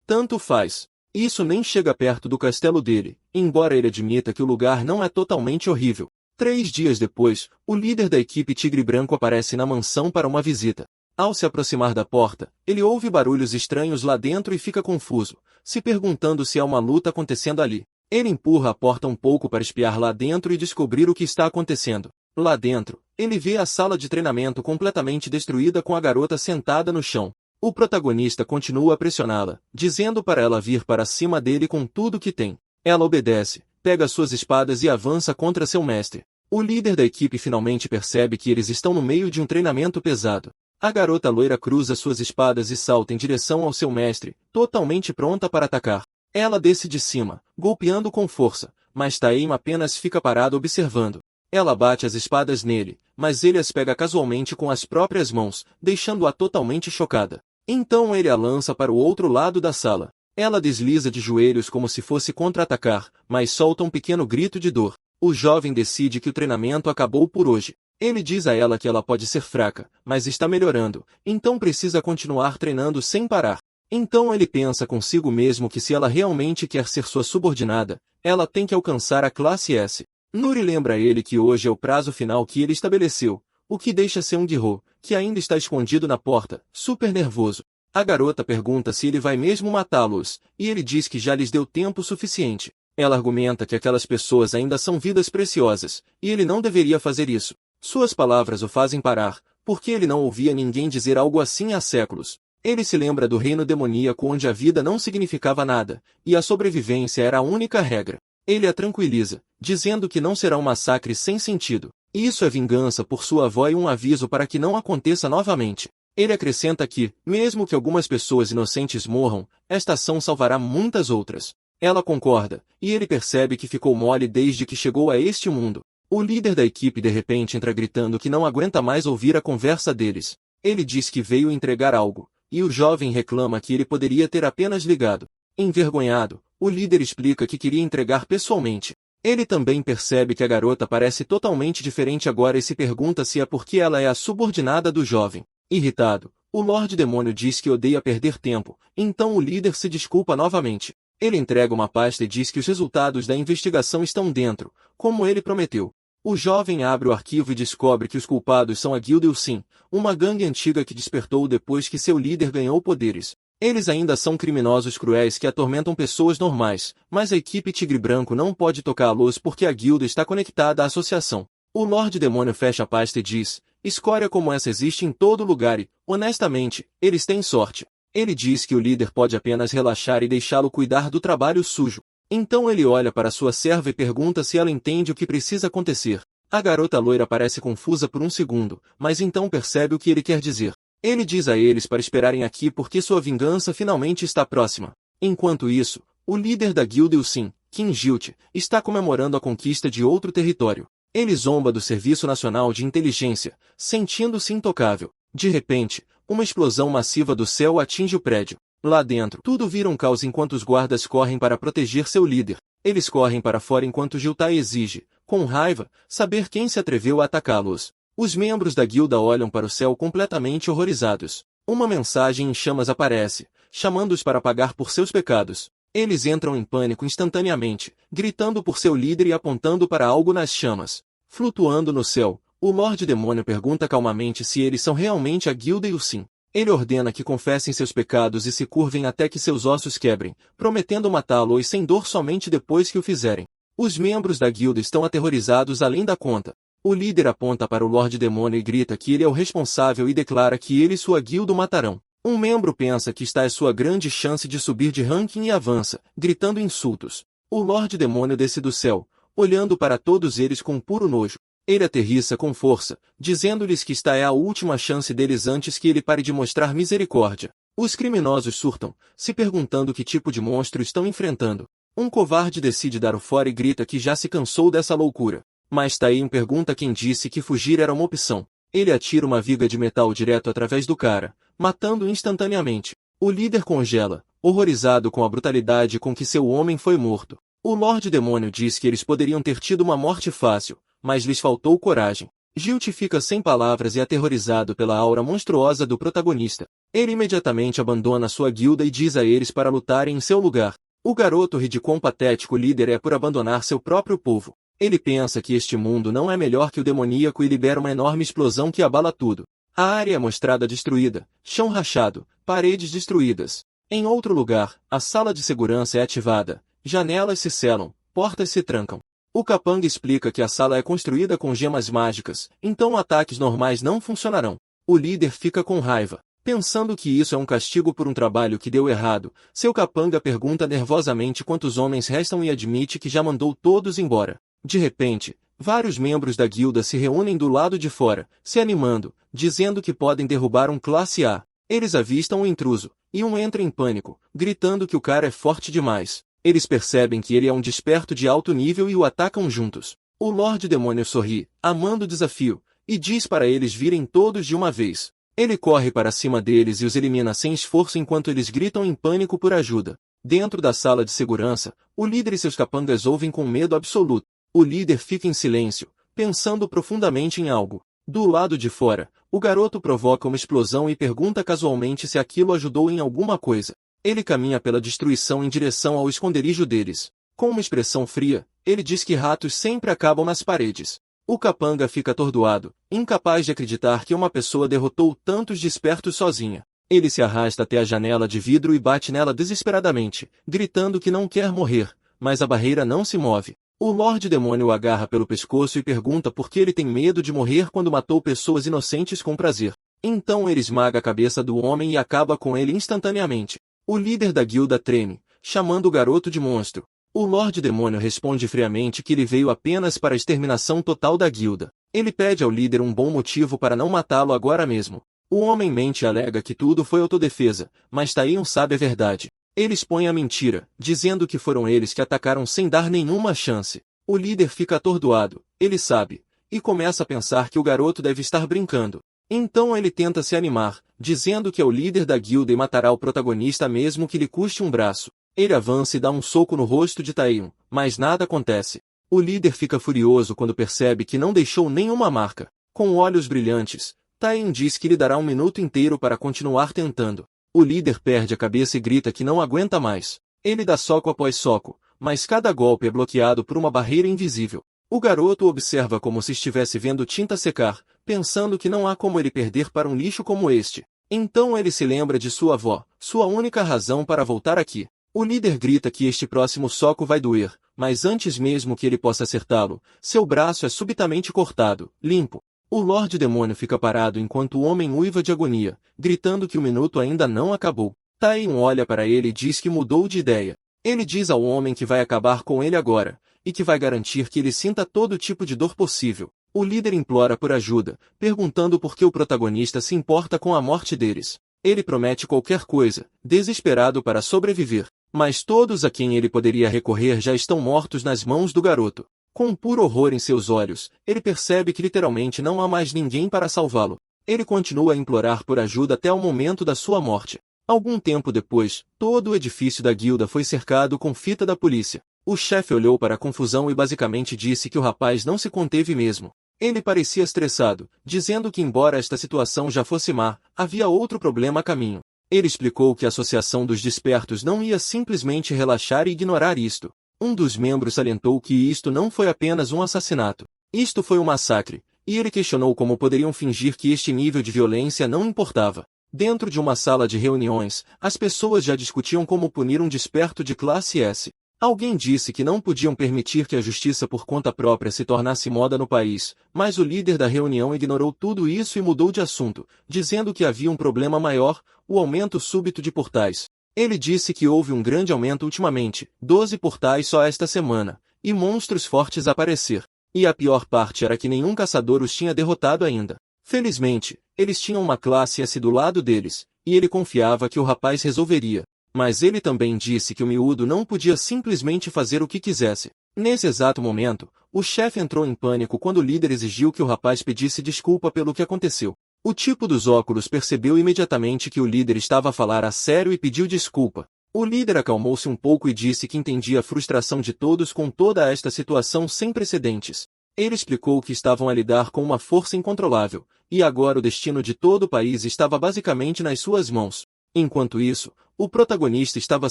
tanto faz. Isso nem chega perto do castelo dele, embora ele admita que o lugar não é totalmente horrível. 3 dias depois, o líder da equipe Tigre Branco aparece na mansão para uma visita. Ao se aproximar da porta, ele ouve barulhos estranhos lá dentro e fica confuso, se perguntando se há uma luta acontecendo ali. Ele empurra a porta um pouco para espiar lá dentro e descobrir o que está acontecendo. Lá dentro, ele vê a sala de treinamento completamente destruída com a garota sentada no chão. O protagonista continua a pressioná-la, dizendo para ela vir para cima dele com tudo que tem. Ela obedece, pega suas espadas e avança contra seu mestre. O líder da equipe finalmente percebe que eles estão no meio de um treinamento pesado. A garota loira cruza suas espadas e salta em direção ao seu mestre, totalmente pronta para atacar. Ela desce de cima, golpeando com força, mas Taeim apenas fica parado observando. Ela bate as espadas nele, mas ele as pega casualmente com as próprias mãos, deixando-a totalmente chocada. Então ele a lança para o outro lado da sala. Ela desliza de joelhos como se fosse contra-atacar, mas solta um pequeno grito de dor. O jovem decide que o treinamento acabou por hoje. Ele diz a ela que ela pode ser fraca, mas está melhorando, então precisa continuar treinando sem parar. Então ele pensa consigo mesmo que se ela realmente quer ser sua subordinada, ela tem que alcançar a classe S. Nuri lembra a ele que hoje é o prazo final que ele estabeleceu, o que deixa Seung-ho, que ainda está escondido na porta, super nervoso. A garota pergunta se ele vai mesmo matá-los, e ele diz que já lhes deu tempo suficiente. Ela argumenta que aquelas pessoas ainda são vidas preciosas, e ele não deveria fazer isso. Suas palavras o fazem parar, porque ele não ouvia ninguém dizer algo assim há séculos. Ele se lembra do reino demoníaco onde a vida não significava nada, e a sobrevivência era a única regra. Ele a tranquiliza, dizendo que não será um massacre sem sentido. Isso é vingança por sua avó e um aviso para que não aconteça novamente. Ele acrescenta que, mesmo que algumas pessoas inocentes morram, esta ação salvará muitas outras. Ela concorda, e ele percebe que ficou mole desde que chegou a este mundo. O líder da equipe de repente entra gritando que não aguenta mais ouvir a conversa deles. Ele diz que veio entregar algo, e o jovem reclama que ele poderia ter apenas ligado. Envergonhado, o líder explica que queria entregar pessoalmente. Ele também percebe que a garota parece totalmente diferente agora e se pergunta se é porque ela é a subordinada do jovem. Irritado, o Lorde Demônio diz que odeia perder tempo, então o líder se desculpa novamente. Ele entrega uma pasta e diz que os resultados da investigação estão dentro, como ele prometeu. O jovem abre o arquivo e descobre que os culpados são a Guilda Ilsin, uma gangue antiga que despertou depois que seu líder ganhou poderes. Eles ainda são criminosos cruéis que atormentam pessoas normais, mas a equipe Tigre Branco não pode tocá-los porque a guilda está conectada à associação. O Lorde Demônio fecha a pasta e diz, escória como essa existe em todo lugar e, honestamente, eles têm sorte. Ele diz que o líder pode apenas relaxar e deixá-lo cuidar do trabalho sujo. Então ele olha para sua serva e pergunta se ela entende o que precisa acontecer. A garota loira parece confusa por um segundo, mas então percebe o que ele quer dizer. Ele diz a eles para esperarem aqui porque sua vingança finalmente está próxima. Enquanto isso, o líder da guilda Ilsin, Kim Jilt, está comemorando a conquista de outro território. Ele zomba do Serviço Nacional de Inteligência, sentindo-se intocável. De repente, uma explosão massiva do céu atinge o prédio. Lá dentro, tudo vira um caos enquanto os guardas correm para proteger seu líder. Eles correm para fora enquanto Jiltai exige, com raiva, saber quem se atreveu a atacá-los. Os membros da guilda olham para o céu completamente horrorizados. Uma mensagem em chamas aparece, chamando-os para pagar por seus pecados. Eles entram em pânico instantaneamente, gritando por seu líder e apontando para algo nas chamas. Flutuando no céu, o Lorde Demônio pergunta calmamente se eles são realmente a guilda Ilsin. Ele ordena que confessem seus pecados e se curvem até que seus ossos quebrem, prometendo matá-los sem dor somente depois que o fizerem. Os membros da guilda estão aterrorizados além da conta. O líder aponta para o Lorde Demônio e grita que ele é o responsável e declara que ele e sua guilda o matarão. Um membro pensa que está é sua grande chance de subir de ranking e avança, gritando insultos. O Lorde Demônio desce do céu, olhando para todos eles com puro nojo. Ele aterrissa com força, dizendo-lhes que esta é a última chance deles antes que ele pare de mostrar misericórdia. Os criminosos surtam, se perguntando que tipo de monstro estão enfrentando. Um covarde decide dar o fora e grita que já se cansou dessa loucura. Mas Taeim pergunta quem disse que fugir era uma opção. Ele atira uma viga de metal direto através do cara, matando-o instantaneamente. O líder congela, horrorizado com a brutalidade com que seu homem foi morto. O Lorde Demônio diz que eles poderiam ter tido uma morte fácil, mas lhes faltou coragem. Gilt fica sem palavras e aterrorizado pela aura monstruosa do protagonista. Ele imediatamente abandona sua guilda e diz a eles para lutarem em seu lugar. O garoto ri de quão patético o líder é por abandonar seu próprio povo. Ele pensa que este mundo não é melhor que o demoníaco e libera uma enorme explosão que abala tudo. A área é mostrada destruída, chão rachado, paredes destruídas. Em outro lugar, a sala de segurança é ativada, janelas se selam, portas se trancam. O capanga explica que a sala é construída com gemas mágicas, então ataques normais não funcionarão. O líder fica com raiva. Pensando que isso é um castigo por um trabalho que deu errado, seu capanga pergunta nervosamente quantos homens restam e admite que já mandou todos embora. De repente, vários membros da guilda se reúnem do lado de fora, se animando, dizendo que podem derrubar um classe A. Eles avistam o intruso, e um entra em pânico, gritando que o cara é forte demais. Eles percebem que ele é um desperto de alto nível e o atacam juntos. O Lorde Demônio sorri, amando o desafio, e diz para eles virem todos de uma vez. Ele corre para cima deles e os elimina sem esforço enquanto eles gritam em pânico por ajuda. Dentro da sala de segurança, o líder e seus capangas ouvem com medo absoluto. O líder fica em silêncio, pensando profundamente em algo. Do lado de fora, o garoto provoca uma explosão e pergunta casualmente se aquilo ajudou em alguma coisa. Ele caminha pela destruição em direção ao esconderijo deles. Com uma expressão fria, ele diz que ratos sempre acabam nas paredes. O capanga fica atordoado, incapaz de acreditar que uma pessoa derrotou tantos despertos sozinha. Ele se arrasta até a janela de vidro e bate nela desesperadamente, gritando que não quer morrer, mas a barreira não se move. O Lorde Demônio o agarra pelo pescoço e pergunta por que ele tem medo de morrer quando matou pessoas inocentes com prazer. Então ele esmaga a cabeça do homem e acaba com ele instantaneamente. O líder da guilda treme, chamando o garoto de monstro. O Lorde Demônio responde friamente que ele veio apenas para a exterminação total da guilda. Ele pede ao líder um bom motivo para não matá-lo agora mesmo. O homem mente e alega que tudo foi autodefesa, mas Taion sabe a verdade. Ele expõe a mentira, dizendo que foram eles que atacaram sem dar nenhuma chance. O líder fica atordoado, ele sabe, e começa a pensar que o garoto deve estar brincando. Então ele tenta se animar, dizendo que é o líder da guilda e matará o protagonista mesmo que lhe custe um braço. Ele avança e dá um soco no rosto de Taion, mas nada acontece. O líder fica furioso quando percebe que não deixou nenhuma marca. Com olhos brilhantes, Taion diz que lhe dará um minuto inteiro para continuar tentando. O líder perde a cabeça e grita que não aguenta mais. Ele dá soco após soco, mas cada golpe é bloqueado por uma barreira invisível. O garoto observa como se estivesse vendo tinta secar, pensando que não há como ele perder para um lixo como este. Então ele se lembra de sua avó, sua única razão para voltar aqui. O líder grita que este próximo soco vai doer, mas antes mesmo que ele possa acertá-lo, seu braço é subitamente cortado, limpo. O Lorde Demônio fica parado enquanto o homem uiva de agonia, gritando que o minuto ainda não acabou. Taion olha para ele e diz que mudou de ideia. Ele diz ao homem que vai acabar com ele agora, e que vai garantir que ele sinta todo tipo de dor possível. O líder implora por ajuda, perguntando por que o protagonista se importa com a morte deles. Ele promete qualquer coisa, desesperado para sobreviver. Mas todos a quem ele poderia recorrer já estão mortos nas mãos do garoto. Com um puro horror em seus olhos, ele percebe que literalmente não há mais ninguém para salvá-lo. Ele continua a implorar por ajuda até o momento da sua morte. Algum tempo depois, todo o edifício da guilda foi cercado com fita da polícia. O chefe olhou para a confusão e basicamente disse que o rapaz não se conteve mesmo. Ele parecia estressado, dizendo que embora esta situação já fosse má, havia outro problema a caminho. Ele explicou que a Associação dos Despertos não ia simplesmente relaxar e ignorar isto. Um dos membros salientou que isto não foi apenas um assassinato. Isto foi um massacre, e ele questionou como poderiam fingir que este nível de violência não importava. Dentro de uma sala de reuniões, as pessoas já discutiam como punir um desperto de classe S. Alguém disse que não podiam permitir que a justiça por conta própria se tornasse moda no país, mas o líder da reunião ignorou tudo isso e mudou de assunto, dizendo que havia um problema maior, o aumento súbito de portais. Ele disse que houve um grande aumento ultimamente, 12 portais só esta semana, e monstros fortes a aparecer. E a pior parte era que nenhum caçador os tinha derrotado ainda. Felizmente, eles tinham uma classe S do lado deles, e ele confiava que o rapaz resolveria. Mas ele também disse que o miúdo não podia simplesmente fazer o que quisesse. Nesse exato momento, o chefe entrou em pânico quando o líder exigiu que o rapaz pedisse desculpa pelo que aconteceu. O tipo dos óculos percebeu imediatamente que o líder estava a falar a sério e pediu desculpa. O líder acalmou-se um pouco e disse que entendia a frustração de todos com toda esta situação sem precedentes. Ele explicou que estavam a lidar com uma força incontrolável, e agora o destino de todo o país estava basicamente nas suas mãos. Enquanto isso, o protagonista estava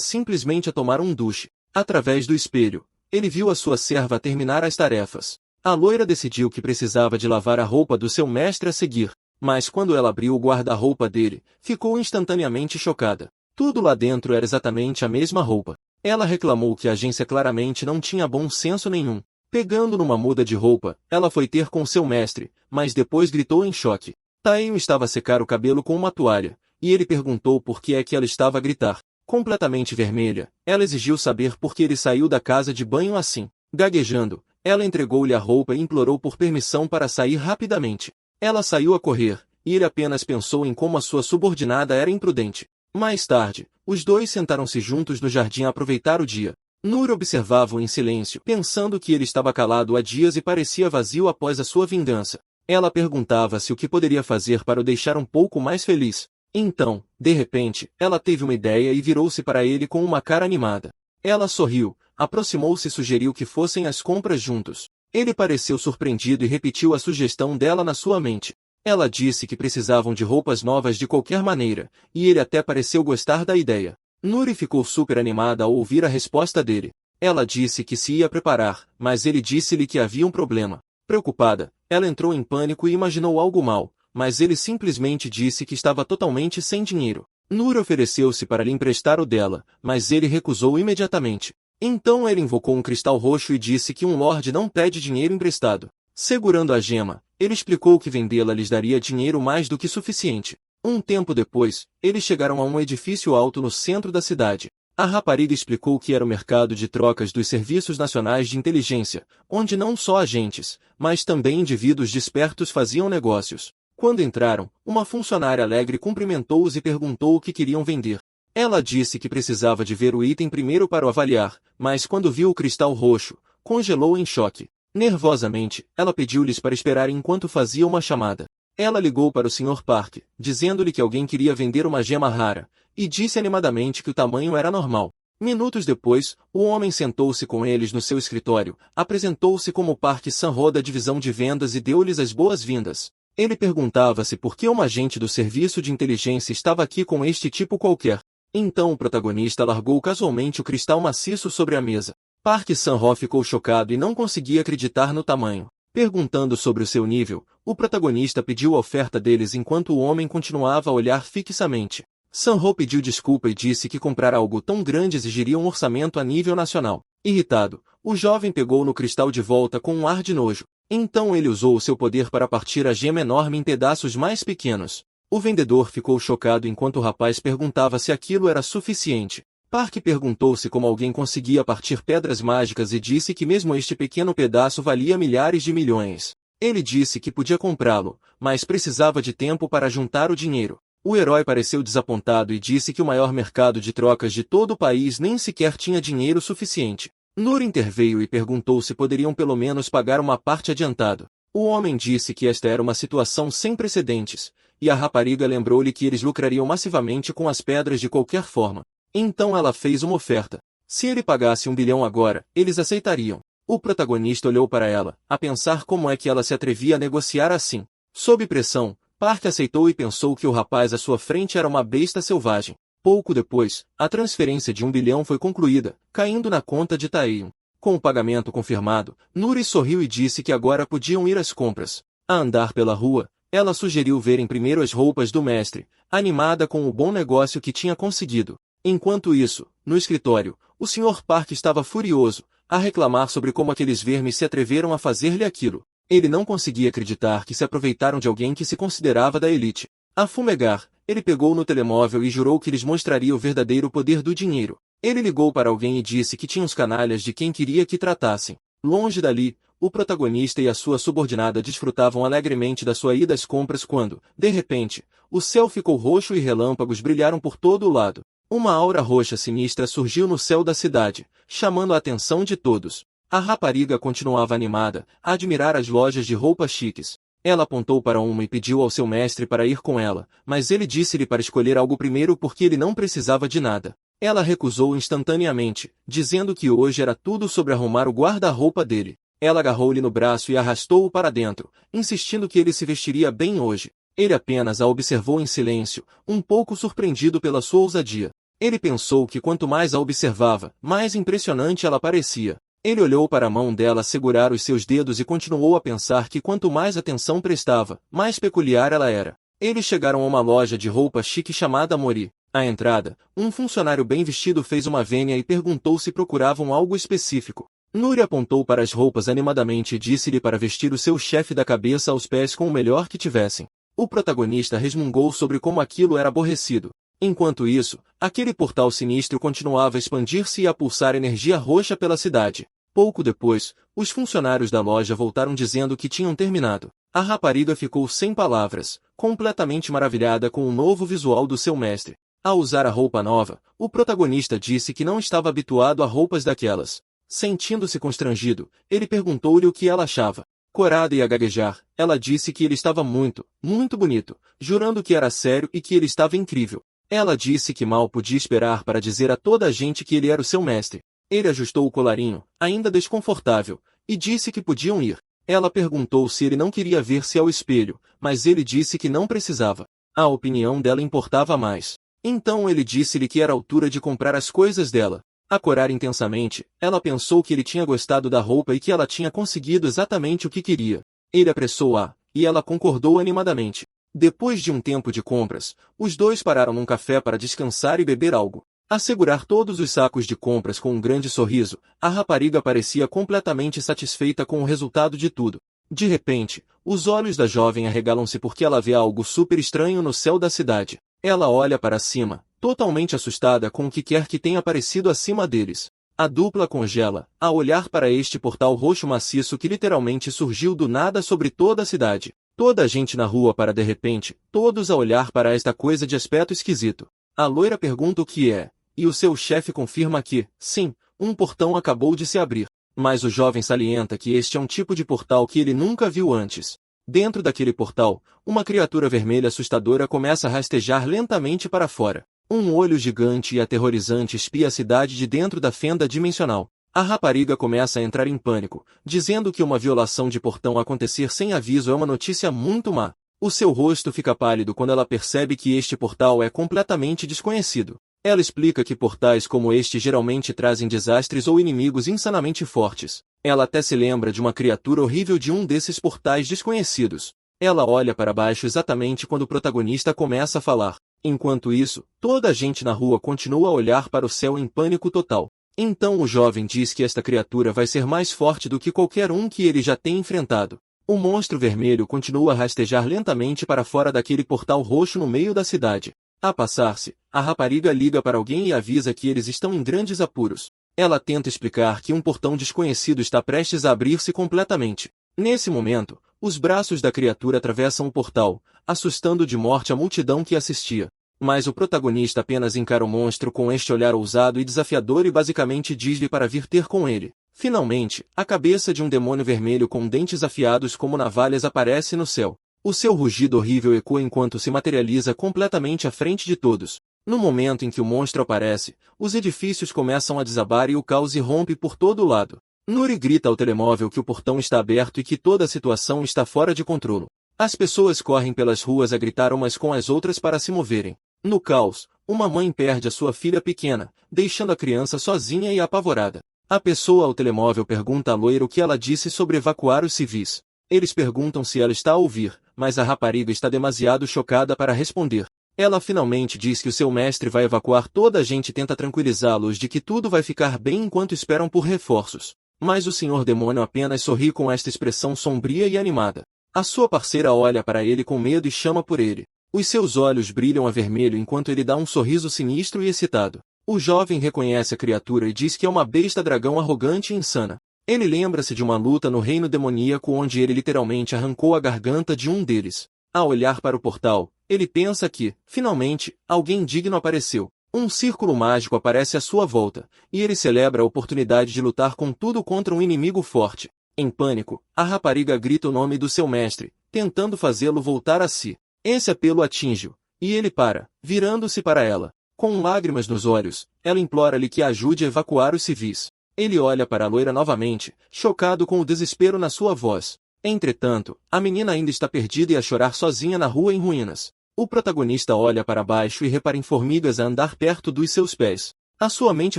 simplesmente a tomar um duche. Através do espelho, ele viu a sua serva terminar as tarefas. A loira decidiu que precisava de lavar a roupa do seu mestre a seguir, mas quando ela abriu o guarda-roupa dele, ficou instantaneamente chocada. Tudo lá dentro era exatamente a mesma roupa. Ela reclamou que a agência claramente não tinha bom senso nenhum. Pegando numa muda de roupa, ela foi ter com seu mestre, mas depois gritou em choque. Taeyo estava a secar o cabelo com uma toalha, e ele perguntou por que é que ela estava a gritar. Completamente vermelha, ela exigiu saber por que ele saiu da casa de banho assim. Gaguejando, ela entregou-lhe a roupa e implorou por permissão para sair rapidamente. Ela saiu a correr, e ele apenas pensou em como a sua subordinada era imprudente. Mais tarde, os dois sentaram-se juntos no jardim a aproveitar o dia. Nur observava-o em silêncio, pensando que ele estava calado há dias e parecia vazio após a sua vingança. Ela perguntava-se o que poderia fazer para o deixar um pouco mais feliz. Então, de repente, ela teve uma ideia e virou-se para ele com uma cara animada. Ela sorriu, aproximou-se e sugeriu que fossem às compras juntos. Ele pareceu surpreendido e repetiu a sugestão dela na sua mente. Ela disse que precisavam de roupas novas de qualquer maneira, e ele até pareceu gostar da ideia. Nuri ficou super animada ao ouvir a resposta dele. Ela disse que se ia preparar, mas ele disse-lhe que havia um problema. Preocupada, ela entrou em pânico e imaginou algo mal, mas ele simplesmente disse que estava totalmente sem dinheiro. Nuri ofereceu-se para lhe emprestar o dela, mas ele recusou imediatamente. Então ele invocou um cristal roxo e disse que um lorde não pede dinheiro emprestado. Segurando a gema, ele explicou que vendê-la lhes daria dinheiro mais do que suficiente. Um tempo depois, eles chegaram a um edifício alto no centro da cidade. A rapariga explicou que era o mercado de trocas dos serviços nacionais de inteligência, onde não só agentes, mas também indivíduos despertos faziam negócios. Quando entraram, uma funcionária alegre cumprimentou-os e perguntou o que queriam vender. Ela disse que precisava de ver o item primeiro para o avaliar, mas quando viu o cristal roxo, congelou em choque. Nervosamente, ela pediu-lhes para esperar enquanto fazia uma chamada. Ela ligou para o Sr. Park, dizendo-lhe que alguém queria vender uma gema rara, e disse animadamente que o tamanho era normal. Minutos depois, o homem sentou-se com eles no seu escritório, apresentou-se como Park San-ho da divisão de vendas e deu-lhes as boas-vindas. Ele perguntava-se por que um agente do serviço de inteligência estava aqui com este tipo qualquer. Então o protagonista largou casualmente o cristal maciço sobre a mesa. Park San-ho ficou chocado e não conseguia acreditar no tamanho. Perguntando sobre o seu nível, o protagonista pediu a oferta deles enquanto o homem continuava a olhar fixamente. San-ho pediu desculpa e disse que comprar algo tão grande exigiria um orçamento a nível nacional. Irritado, o jovem pegou no cristal de volta com um ar de nojo. Então ele usou o seu poder para partir a gema enorme em pedaços mais pequenos. O vendedor ficou chocado enquanto o rapaz perguntava se aquilo era suficiente. Park perguntou-se como alguém conseguia partir pedras mágicas e disse que mesmo este pequeno pedaço valia milhares de milhões. Ele disse que podia comprá-lo, mas precisava de tempo para juntar o dinheiro. O herói pareceu desapontado e disse que o maior mercado de trocas de todo o país nem sequer tinha dinheiro suficiente. Nur interveio e perguntou se poderiam pelo menos pagar uma parte adiantado. O homem disse que esta era uma situação sem precedentes, e a rapariga lembrou-lhe que eles lucrariam massivamente com as pedras de qualquer forma. Então ela fez uma oferta. Se ele pagasse 1 bilhão agora, eles aceitariam. O protagonista olhou para ela, a pensar como é que ela se atrevia a negociar assim. Sob pressão, Park aceitou e pensou que o rapaz à sua frente era uma besta selvagem. Pouco depois, a transferência de 1 bilhão foi concluída, caindo na conta de Taeyeon. Com o pagamento confirmado, Nuri sorriu e disse que agora podiam ir às compras. A andar pela rua, ela sugeriu verem primeiro as roupas do mestre, animada com o bom negócio que tinha conseguido. Enquanto isso, no escritório, o Sr. Park estava furioso, a reclamar sobre como aqueles vermes se atreveram a fazer-lhe aquilo. Ele não conseguia acreditar que se aproveitaram de alguém que se considerava da elite. A fumegar, ele pegou no telemóvel e jurou que lhes mostraria o verdadeiro poder do dinheiro. Ele ligou para alguém e disse que tinha os canalhas de quem queria que tratassem. Longe dali, o protagonista e a sua subordinada desfrutavam alegremente da sua ida às compras quando, de repente, o céu ficou roxo e relâmpagos brilharam por todo o lado. Uma aura roxa sinistra surgiu no céu da cidade, chamando a atenção de todos. A rapariga continuava animada, a admirar as lojas de roupas chiques. Ela apontou para uma e pediu ao seu mestre para ir com ela, mas ele disse-lhe para escolher algo primeiro porque ele não precisava de nada. Ela recusou instantaneamente, dizendo que hoje era tudo sobre arrumar o guarda-roupa dele. Ela agarrou-lhe no braço e arrastou-o para dentro, insistindo que ele se vestiria bem hoje. Ele apenas a observou em silêncio, um pouco surpreendido pela sua ousadia. Ele pensou que quanto mais a observava, mais impressionante ela parecia. Ele olhou para a mão dela segurar os seus dedos e continuou a pensar que quanto mais atenção prestava, mais peculiar ela era. Eles chegaram a uma loja de roupa chique chamada Mori. À entrada, um funcionário bem vestido fez uma vênia e perguntou se procuravam algo específico. Nuri apontou para as roupas animadamente e disse-lhe para vestir o seu chefe da cabeça aos pés com o melhor que tivessem. O protagonista resmungou sobre como aquilo era aborrecido. Enquanto isso, aquele portal sinistro continuava a expandir-se e a pulsar energia roxa pela cidade. Pouco depois, os funcionários da loja voltaram dizendo que tinham terminado. A rapariga ficou sem palavras, completamente maravilhada com o novo visual do seu mestre. Ao usar a roupa nova, o protagonista disse que não estava habituado a roupas daquelas. Sentindo-se constrangido, ele perguntou-lhe o que ela achava. Corada e a gaguejar, ela disse que ele estava muito, muito bonito, jurando que era sério e que ele estava incrível. Ela disse que mal podia esperar para dizer a toda a gente que ele era o seu mestre. Ele ajustou o colarinho, ainda desconfortável, e disse que podiam ir. Ela perguntou se ele não queria ver-se ao espelho, mas ele disse que não precisava. A opinião dela importava mais. Então ele disse-lhe que era a altura de comprar as coisas dela. A corar intensamente, ela pensou que ele tinha gostado da roupa e que ela tinha conseguido exatamente o que queria. Ele apressou-a, e ela concordou animadamente. Depois de um tempo de compras, os dois pararam num café para descansar e beber algo. A segurar todos os sacos de compras com um grande sorriso, a rapariga parecia completamente satisfeita com o resultado de tudo. De repente, os olhos da jovem arregalam-se porque ela vê algo super estranho no céu da cidade. Ela olha para cima, totalmente assustada com o que quer que tenha aparecido acima deles. A dupla congela, a olhar para este portal roxo maciço que literalmente surgiu do nada sobre toda a cidade. Toda a gente na rua para de repente, todos a olhar para esta coisa de aspecto esquisito. A loira pergunta o que é, e o seu chefe confirma que, sim, um portão acabou de se abrir. Mas o jovem salienta que este é um tipo de portal que ele nunca viu antes. Dentro daquele portal, uma criatura vermelha assustadora começa a rastejar lentamente para fora. Um olho gigante e aterrorizante espia a cidade de dentro da fenda dimensional. A rapariga começa a entrar em pânico, dizendo que uma violação de portão acontecer sem aviso é uma notícia muito má. O seu rosto fica pálido quando ela percebe que este portal é completamente desconhecido. Ela explica que portais como este geralmente trazem desastres ou inimigos insanamente fortes. Ela até se lembra de uma criatura horrível de um desses portais desconhecidos. Ela olha para baixo exatamente quando o protagonista começa a falar. Enquanto isso, toda a gente na rua continua a olhar para o céu em pânico total. Então o jovem diz que esta criatura vai ser mais forte do que qualquer um que ele já tenha enfrentado. O monstro vermelho continua a rastejar lentamente para fora daquele portal roxo no meio da cidade. A passar-se, a rapariga liga para alguém e avisa que eles estão em grandes apuros. Ela tenta explicar que um portão desconhecido está prestes a abrir-se completamente. Nesse momento, os braços da criatura atravessam o portal, assustando de morte a multidão que assistia. Mas o protagonista apenas encara o monstro com este olhar ousado e desafiador e basicamente diz-lhe para vir ter com ele. Finalmente, a cabeça de um demônio vermelho com dentes afiados como navalhas aparece no céu. O seu rugido horrível ecoa enquanto se materializa completamente à frente de todos. No momento em que o monstro aparece, os edifícios começam a desabar e o caos irrompe por todo o lado. Nuri grita ao telemóvel que o portão está aberto e que toda a situação está fora de controle. As pessoas correm pelas ruas a gritar umas com as outras para se moverem. No caos, uma mãe perde a sua filha pequena, deixando a criança sozinha e apavorada. A pessoa ao telemóvel pergunta à loira o que ela disse sobre evacuar os civis. Eles perguntam se ela está a ouvir, mas a rapariga está demasiado chocada para responder. Ela finalmente diz que o seu mestre vai evacuar toda a gente e tenta tranquilizá-los de que tudo vai ficar bem enquanto esperam por reforços. Mas o senhor demônio apenas sorri com esta expressão sombria e animada. A sua parceira olha para ele com medo e chama por ele. Os seus olhos brilham a vermelho enquanto ele dá um sorriso sinistro e excitado. O jovem reconhece a criatura e diz que é uma besta dragão arrogante e insana. Ele lembra-se de uma luta no reino demoníaco onde ele literalmente arrancou a garganta de um deles. Ao olhar para o portal, ele pensa que, finalmente, alguém digno apareceu. Um círculo mágico aparece à sua volta, e ele celebra a oportunidade de lutar com tudo contra um inimigo forte. Em pânico, a rapariga grita o nome do seu mestre, tentando fazê-lo voltar a si. Esse apelo atinge-o, e ele para, virando-se para ela. Com lágrimas nos olhos, ela implora-lhe que a ajude a evacuar os civis. Ele olha para a loira novamente, chocado com o desespero na sua voz. Entretanto, a menina ainda está perdida e a chorar sozinha na rua em ruínas. O protagonista olha para baixo e repara em formigas a andar perto dos seus pés. A sua mente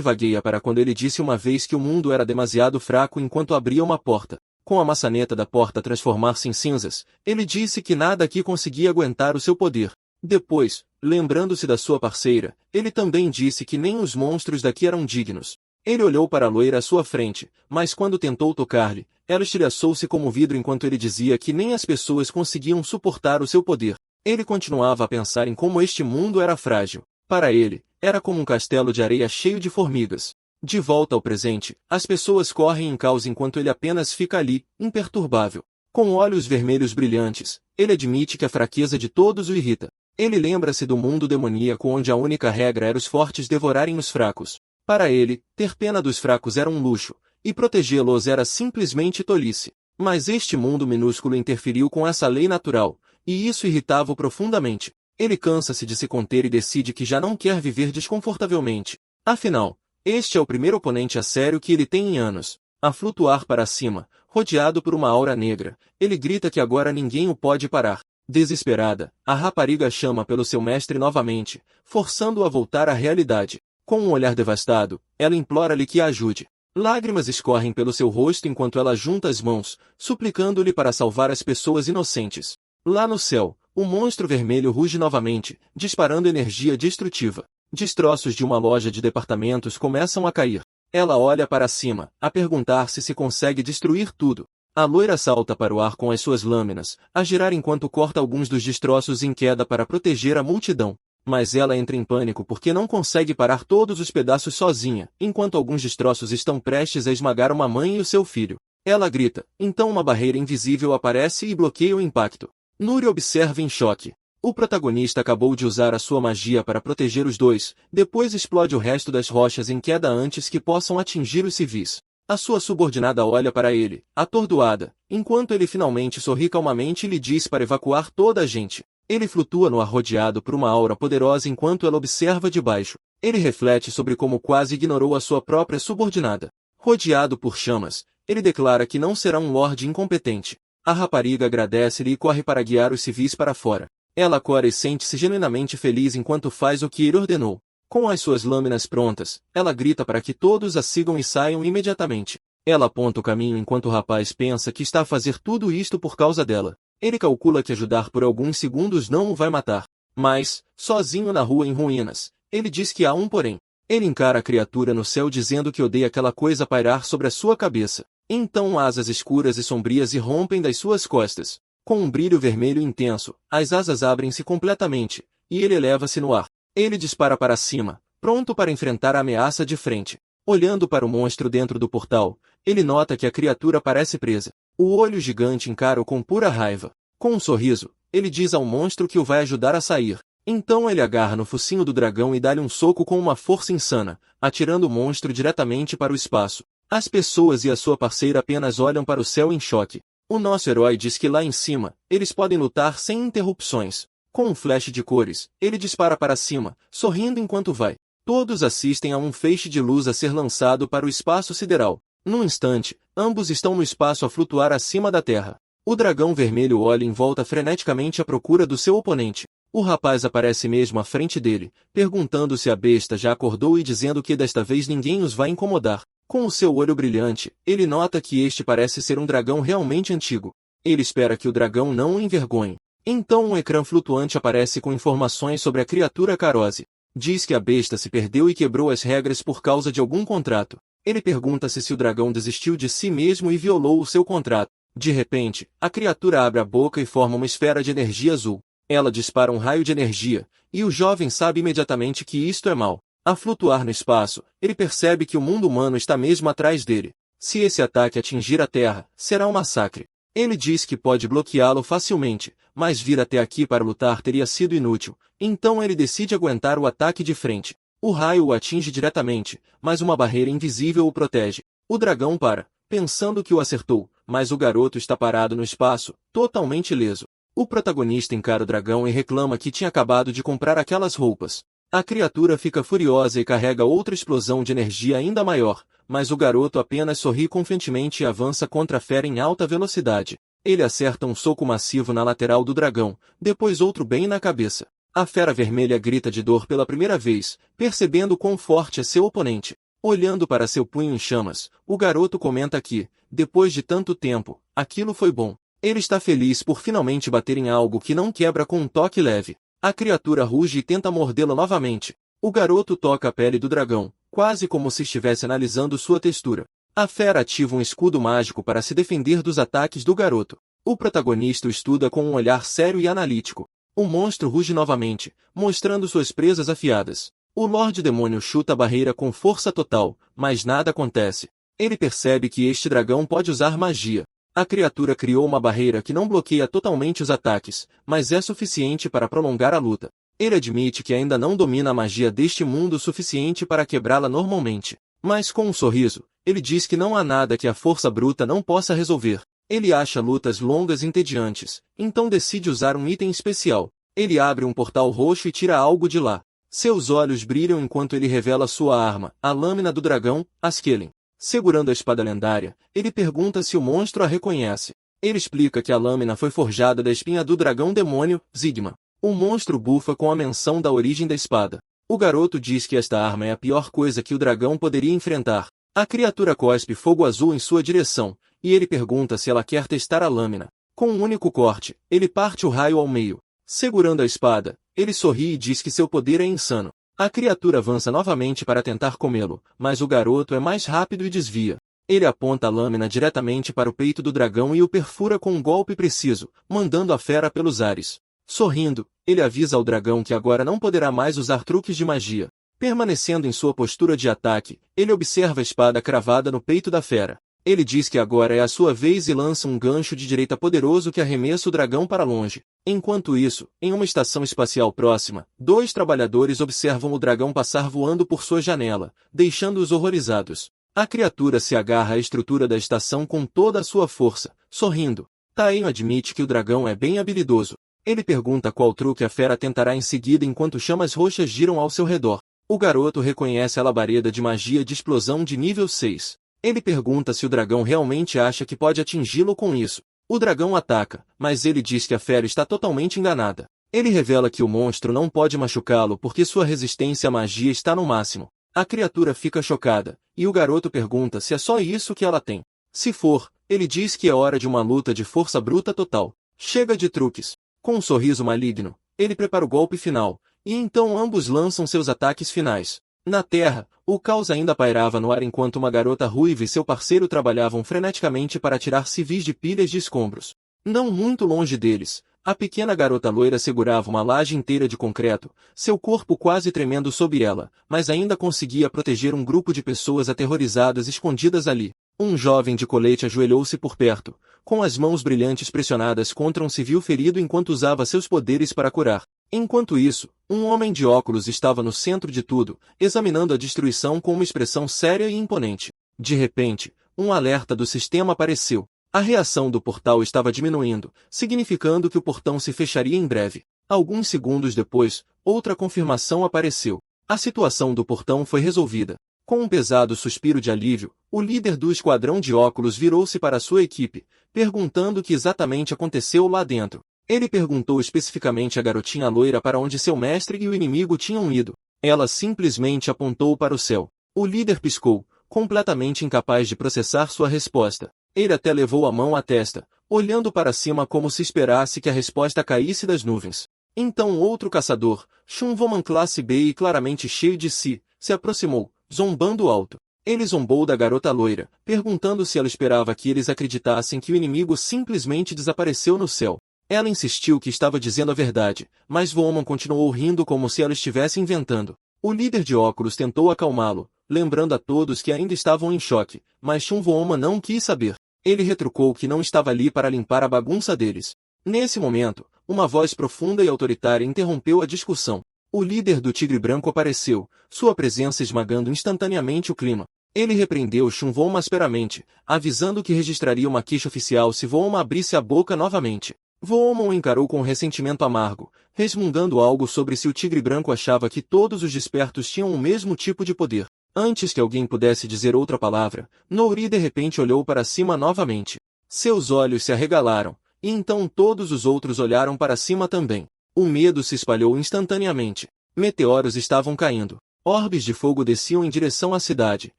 vagueia para quando ele disse uma vez que o mundo era demasiado fraco enquanto abria uma porta. Com a maçaneta da porta transformar-se em cinzas, ele disse que nada aqui conseguia aguentar o seu poder. Depois, lembrando-se da sua parceira, ele também disse que nem os monstros daqui eram dignos. Ele olhou para a loira à sua frente, mas quando tentou tocar-lhe, ela estilhaçou-se como vidro enquanto ele dizia que nem as pessoas conseguiam suportar o seu poder. Ele continuava a pensar em como este mundo era frágil. Para ele, era como um castelo de areia cheio de formigas. De volta ao presente, as pessoas correm em caos enquanto ele apenas fica ali, imperturbável. Com olhos vermelhos brilhantes, ele admite que a fraqueza de todos o irrita. Ele lembra-se do mundo demoníaco onde a única regra era os fortes devorarem os fracos. Para ele, ter pena dos fracos era um luxo, e protegê-los era simplesmente tolice. Mas este mundo minúsculo interferiu com essa lei natural, e isso irritava-o profundamente. Ele cansa-se de se conter e decide que já não quer viver desconfortavelmente. Afinal, este é o primeiro oponente a sério que ele tem em anos. A flutuar para cima, rodeado por uma aura negra, ele grita que agora ninguém o pode parar. Desesperada, a rapariga chama pelo seu mestre novamente, forçando-o a voltar à realidade. Com um olhar devastado, ela implora-lhe que a ajude. Lágrimas escorrem pelo seu rosto enquanto ela junta as mãos, suplicando-lhe para salvar as pessoas inocentes. Lá no céu, o monstro vermelho ruge novamente, disparando energia destrutiva. Destroços de uma loja de departamentos começam a cair. Ela olha para cima, a perguntar-se se consegue destruir tudo. A loira salta para o ar com as suas lâminas, a girar enquanto corta alguns dos destroços em queda para proteger a multidão. Mas ela entra em pânico porque não consegue parar todos os pedaços sozinha, enquanto alguns destroços estão prestes a esmagar uma mãe e o seu filho. Ela grita, então uma barreira invisível aparece e bloqueia o impacto. Nuri observa em choque. O protagonista acabou de usar a sua magia para proteger os dois, depois explode o resto das rochas em queda antes que possam atingir os civis. A sua subordinada olha para ele, atordoada, enquanto ele finalmente sorri calmamente e lhe diz para evacuar toda a gente. Ele flutua no ar rodeado por uma aura poderosa enquanto ela observa de baixo. Ele reflete sobre como quase ignorou a sua própria subordinada. Rodeado por chamas, ele declara que não será um lorde incompetente. A rapariga agradece-lhe e corre para guiar os civis para fora. Ela cora e sente-se genuinamente feliz enquanto faz o que ele ordenou. Com as suas lâminas prontas, ela grita para que todos a sigam e saiam imediatamente. Ela aponta o caminho enquanto o rapaz pensa que está a fazer tudo isto por causa dela. Ele calcula que ajudar por alguns segundos não o vai matar. Mas, sozinho na rua em ruínas, ele diz que há um porém. Ele encara a criatura no céu dizendo que odeia aquela coisa pairar sobre a sua cabeça. Então asas escuras e sombrias irrompem das suas costas. Com um brilho vermelho intenso, as asas abrem-se completamente, e ele eleva-se no ar. Ele dispara para cima, pronto para enfrentar a ameaça de frente. Olhando para o monstro dentro do portal, ele nota que a criatura parece presa. O olho gigante encara-o com pura raiva. Com um sorriso, ele diz ao monstro que o vai ajudar a sair. Então ele agarra no focinho do dragão e dá-lhe um soco com uma força insana, atirando o monstro diretamente para o espaço. As pessoas e a sua parceira apenas olham para o céu em choque. O nosso herói diz que lá em cima, eles podem lutar sem interrupções. Com um flash de cores, ele dispara para cima, sorrindo enquanto vai. Todos assistem a um feixe de luz a ser lançado para o espaço sideral. Num instante, ambos estão no espaço a flutuar acima da Terra. O dragão vermelho olha em volta freneticamente à procura do seu oponente. O rapaz aparece mesmo à frente dele, perguntando se a besta já acordou e dizendo que desta vez ninguém os vai incomodar. Com o seu olho brilhante, ele nota que este parece ser um dragão realmente antigo. Ele espera que o dragão não o envergonhe. Então um ecrã flutuante aparece com informações sobre a criatura Karose. Diz que a besta se perdeu e quebrou as regras por causa de algum contrato. Ele pergunta-se se o dragão desistiu de si mesmo e violou o seu contrato. De repente, a criatura abre a boca e forma uma esfera de energia azul. Ela dispara um raio de energia, e o jovem sabe imediatamente que isto é mal. A flutuar no espaço, ele percebe que o mundo humano está mesmo atrás dele. Se esse ataque atingir a Terra, será um massacre. Ele diz que pode bloqueá-lo facilmente, mas vir até aqui para lutar teria sido inútil, então ele decide aguentar o ataque de frente. O raio o atinge diretamente, mas uma barreira invisível o protege. O dragão para, pensando que o acertou, mas o garoto está parado no espaço, totalmente ileso. O protagonista encara o dragão e reclama que tinha acabado de comprar aquelas roupas. A criatura fica furiosa e carrega outra explosão de energia ainda maior, mas o garoto apenas sorri confiantemente e avança contra a fera em alta velocidade. Ele acerta um soco massivo na lateral do dragão, depois outro bem na cabeça. A fera vermelha grita de dor pela primeira vez, percebendo quão forte é seu oponente. Olhando para seu punho em chamas, o garoto comenta que, depois de tanto tempo, aquilo foi bom. Ele está feliz por finalmente bater em algo que não quebra com um toque leve. A criatura ruge e tenta mordê-lo novamente. O garoto toca a pele do dragão, quase como se estivesse analisando sua textura. A fera ativa um escudo mágico para se defender dos ataques do garoto. O protagonista o estuda com um olhar sério e analítico. O monstro ruge novamente, mostrando suas presas afiadas. O Lorde Demônio chuta a barreira com força total, mas nada acontece. Ele percebe que este dragão pode usar magia. A criatura criou uma barreira que não bloqueia totalmente os ataques, mas é suficiente para prolongar a luta. Ele admite que ainda não domina a magia deste mundo o suficiente para quebrá-la normalmente. Mas com um sorriso, ele diz que não há nada que a força bruta não possa resolver. Ele acha lutas longas e entediantes, então decide usar um item especial. Ele abre um portal roxo e tira algo de lá. Seus olhos brilham enquanto ele revela sua arma, a lâmina do dragão, Askeladd. Segurando a espada lendária, ele pergunta se o monstro a reconhece. Ele explica que a lâmina foi forjada da espinha do dragão demônio, Sigma. O monstro bufa com a menção da origem da espada. O garoto diz que esta arma é a pior coisa que o dragão poderia enfrentar. A criatura cospe fogo azul em sua direção, e ele pergunta se ela quer testar a lâmina. Com um único corte, ele parte o raio ao meio. Segurando a espada, ele sorri e diz que seu poder é insano. A criatura avança novamente para tentar comê-lo, mas o garoto é mais rápido e desvia. Ele aponta a lâmina diretamente para o peito do dragão e o perfura com um golpe preciso, mandando a fera pelos ares. Sorrindo, ele avisa ao dragão que agora não poderá mais usar truques de magia. Permanecendo em sua postura de ataque, ele observa a espada cravada no peito da fera. Ele diz que agora é a sua vez e lança um gancho de direita poderoso que arremessa o dragão para longe. Enquanto isso, em uma estação espacial próxima, dois trabalhadores observam o dragão passar voando por sua janela, deixando-os horrorizados. A criatura se agarra à estrutura da estação com toda a sua força, sorrindo. Taeyo admite que o dragão é bem habilidoso. Ele pergunta qual truque a fera tentará em seguida enquanto chamas roxas giram ao seu redor. O garoto reconhece a labareda de magia de explosão de nível 6. Ele pergunta se o dragão realmente acha que pode atingi-lo com isso. O dragão ataca, mas ele diz que a fera está totalmente enganada. Ele revela que o monstro não pode machucá-lo porque sua resistência à magia está no máximo. A criatura fica chocada, e o garoto pergunta se é só isso que ela tem. Se for, ele diz que é hora de uma luta de força bruta total. Chega de truques. Com um sorriso maligno, ele prepara o golpe final, e então ambos lançam seus ataques finais. Na Terra, o caos ainda pairava no ar enquanto uma garota ruiva e seu parceiro trabalhavam freneticamente para tirar civis de pilhas de escombros. Não muito longe deles, a pequena garota loira segurava uma laje inteira de concreto, seu corpo quase tremendo sob ela, mas ainda conseguia proteger um grupo de pessoas aterrorizadas escondidas ali. Um jovem de colete ajoelhou-se por perto, com as mãos brilhantes pressionadas contra um civil ferido enquanto usava seus poderes para curar. Enquanto isso, um homem de óculos estava no centro de tudo, examinando a destruição com uma expressão séria e imponente. De repente, um alerta do sistema apareceu. A reação do portal estava diminuindo, significando que o portão se fecharia em breve. Alguns segundos depois, outra confirmação apareceu. A situação do portão foi resolvida. Com um pesado suspiro de alívio, o líder do esquadrão de óculos virou-se para sua equipe, perguntando o que exatamente aconteceu lá dentro. Ele perguntou especificamente à garotinha loira para onde seu mestre e o inimigo tinham ido. Ela simplesmente apontou para o céu. O líder piscou, completamente incapaz de processar sua resposta. Ele até levou a mão à testa, olhando para cima como se esperasse que a resposta caísse das nuvens. Então outro caçador, Chunvoman classe B e claramente cheio de si, se aproximou, zombando alto. Ele zombou da garota loira, perguntando se ela esperava que eles acreditassem que o inimigo simplesmente desapareceu no céu. Ela insistiu que estava dizendo a verdade, mas Voman continuou rindo como se ela estivesse inventando. O líder de óculos tentou acalmá-lo, lembrando a todos que ainda estavam em choque, mas Chunvoman não quis saber. Ele retrucou que não estava ali para limpar a bagunça deles. Nesse momento, uma voz profunda e autoritária interrompeu a discussão. O líder do Tigre Branco apareceu, sua presença esmagando instantaneamente o clima. Ele repreendeu Chunvoman asperamente, avisando que registraria uma queixa oficial se Voman abrisse a boca novamente. Voman o encarou com ressentimento amargo, resmungando algo sobre se o Tigre Branco achava que todos os despertos tinham o mesmo tipo de poder. Antes que alguém pudesse dizer outra palavra, Nouri de repente olhou para cima novamente. Seus olhos se arregalaram, e então todos os outros olharam para cima também. O medo se espalhou instantaneamente. Meteoros estavam caindo. Orbes de fogo desciam em direção à cidade,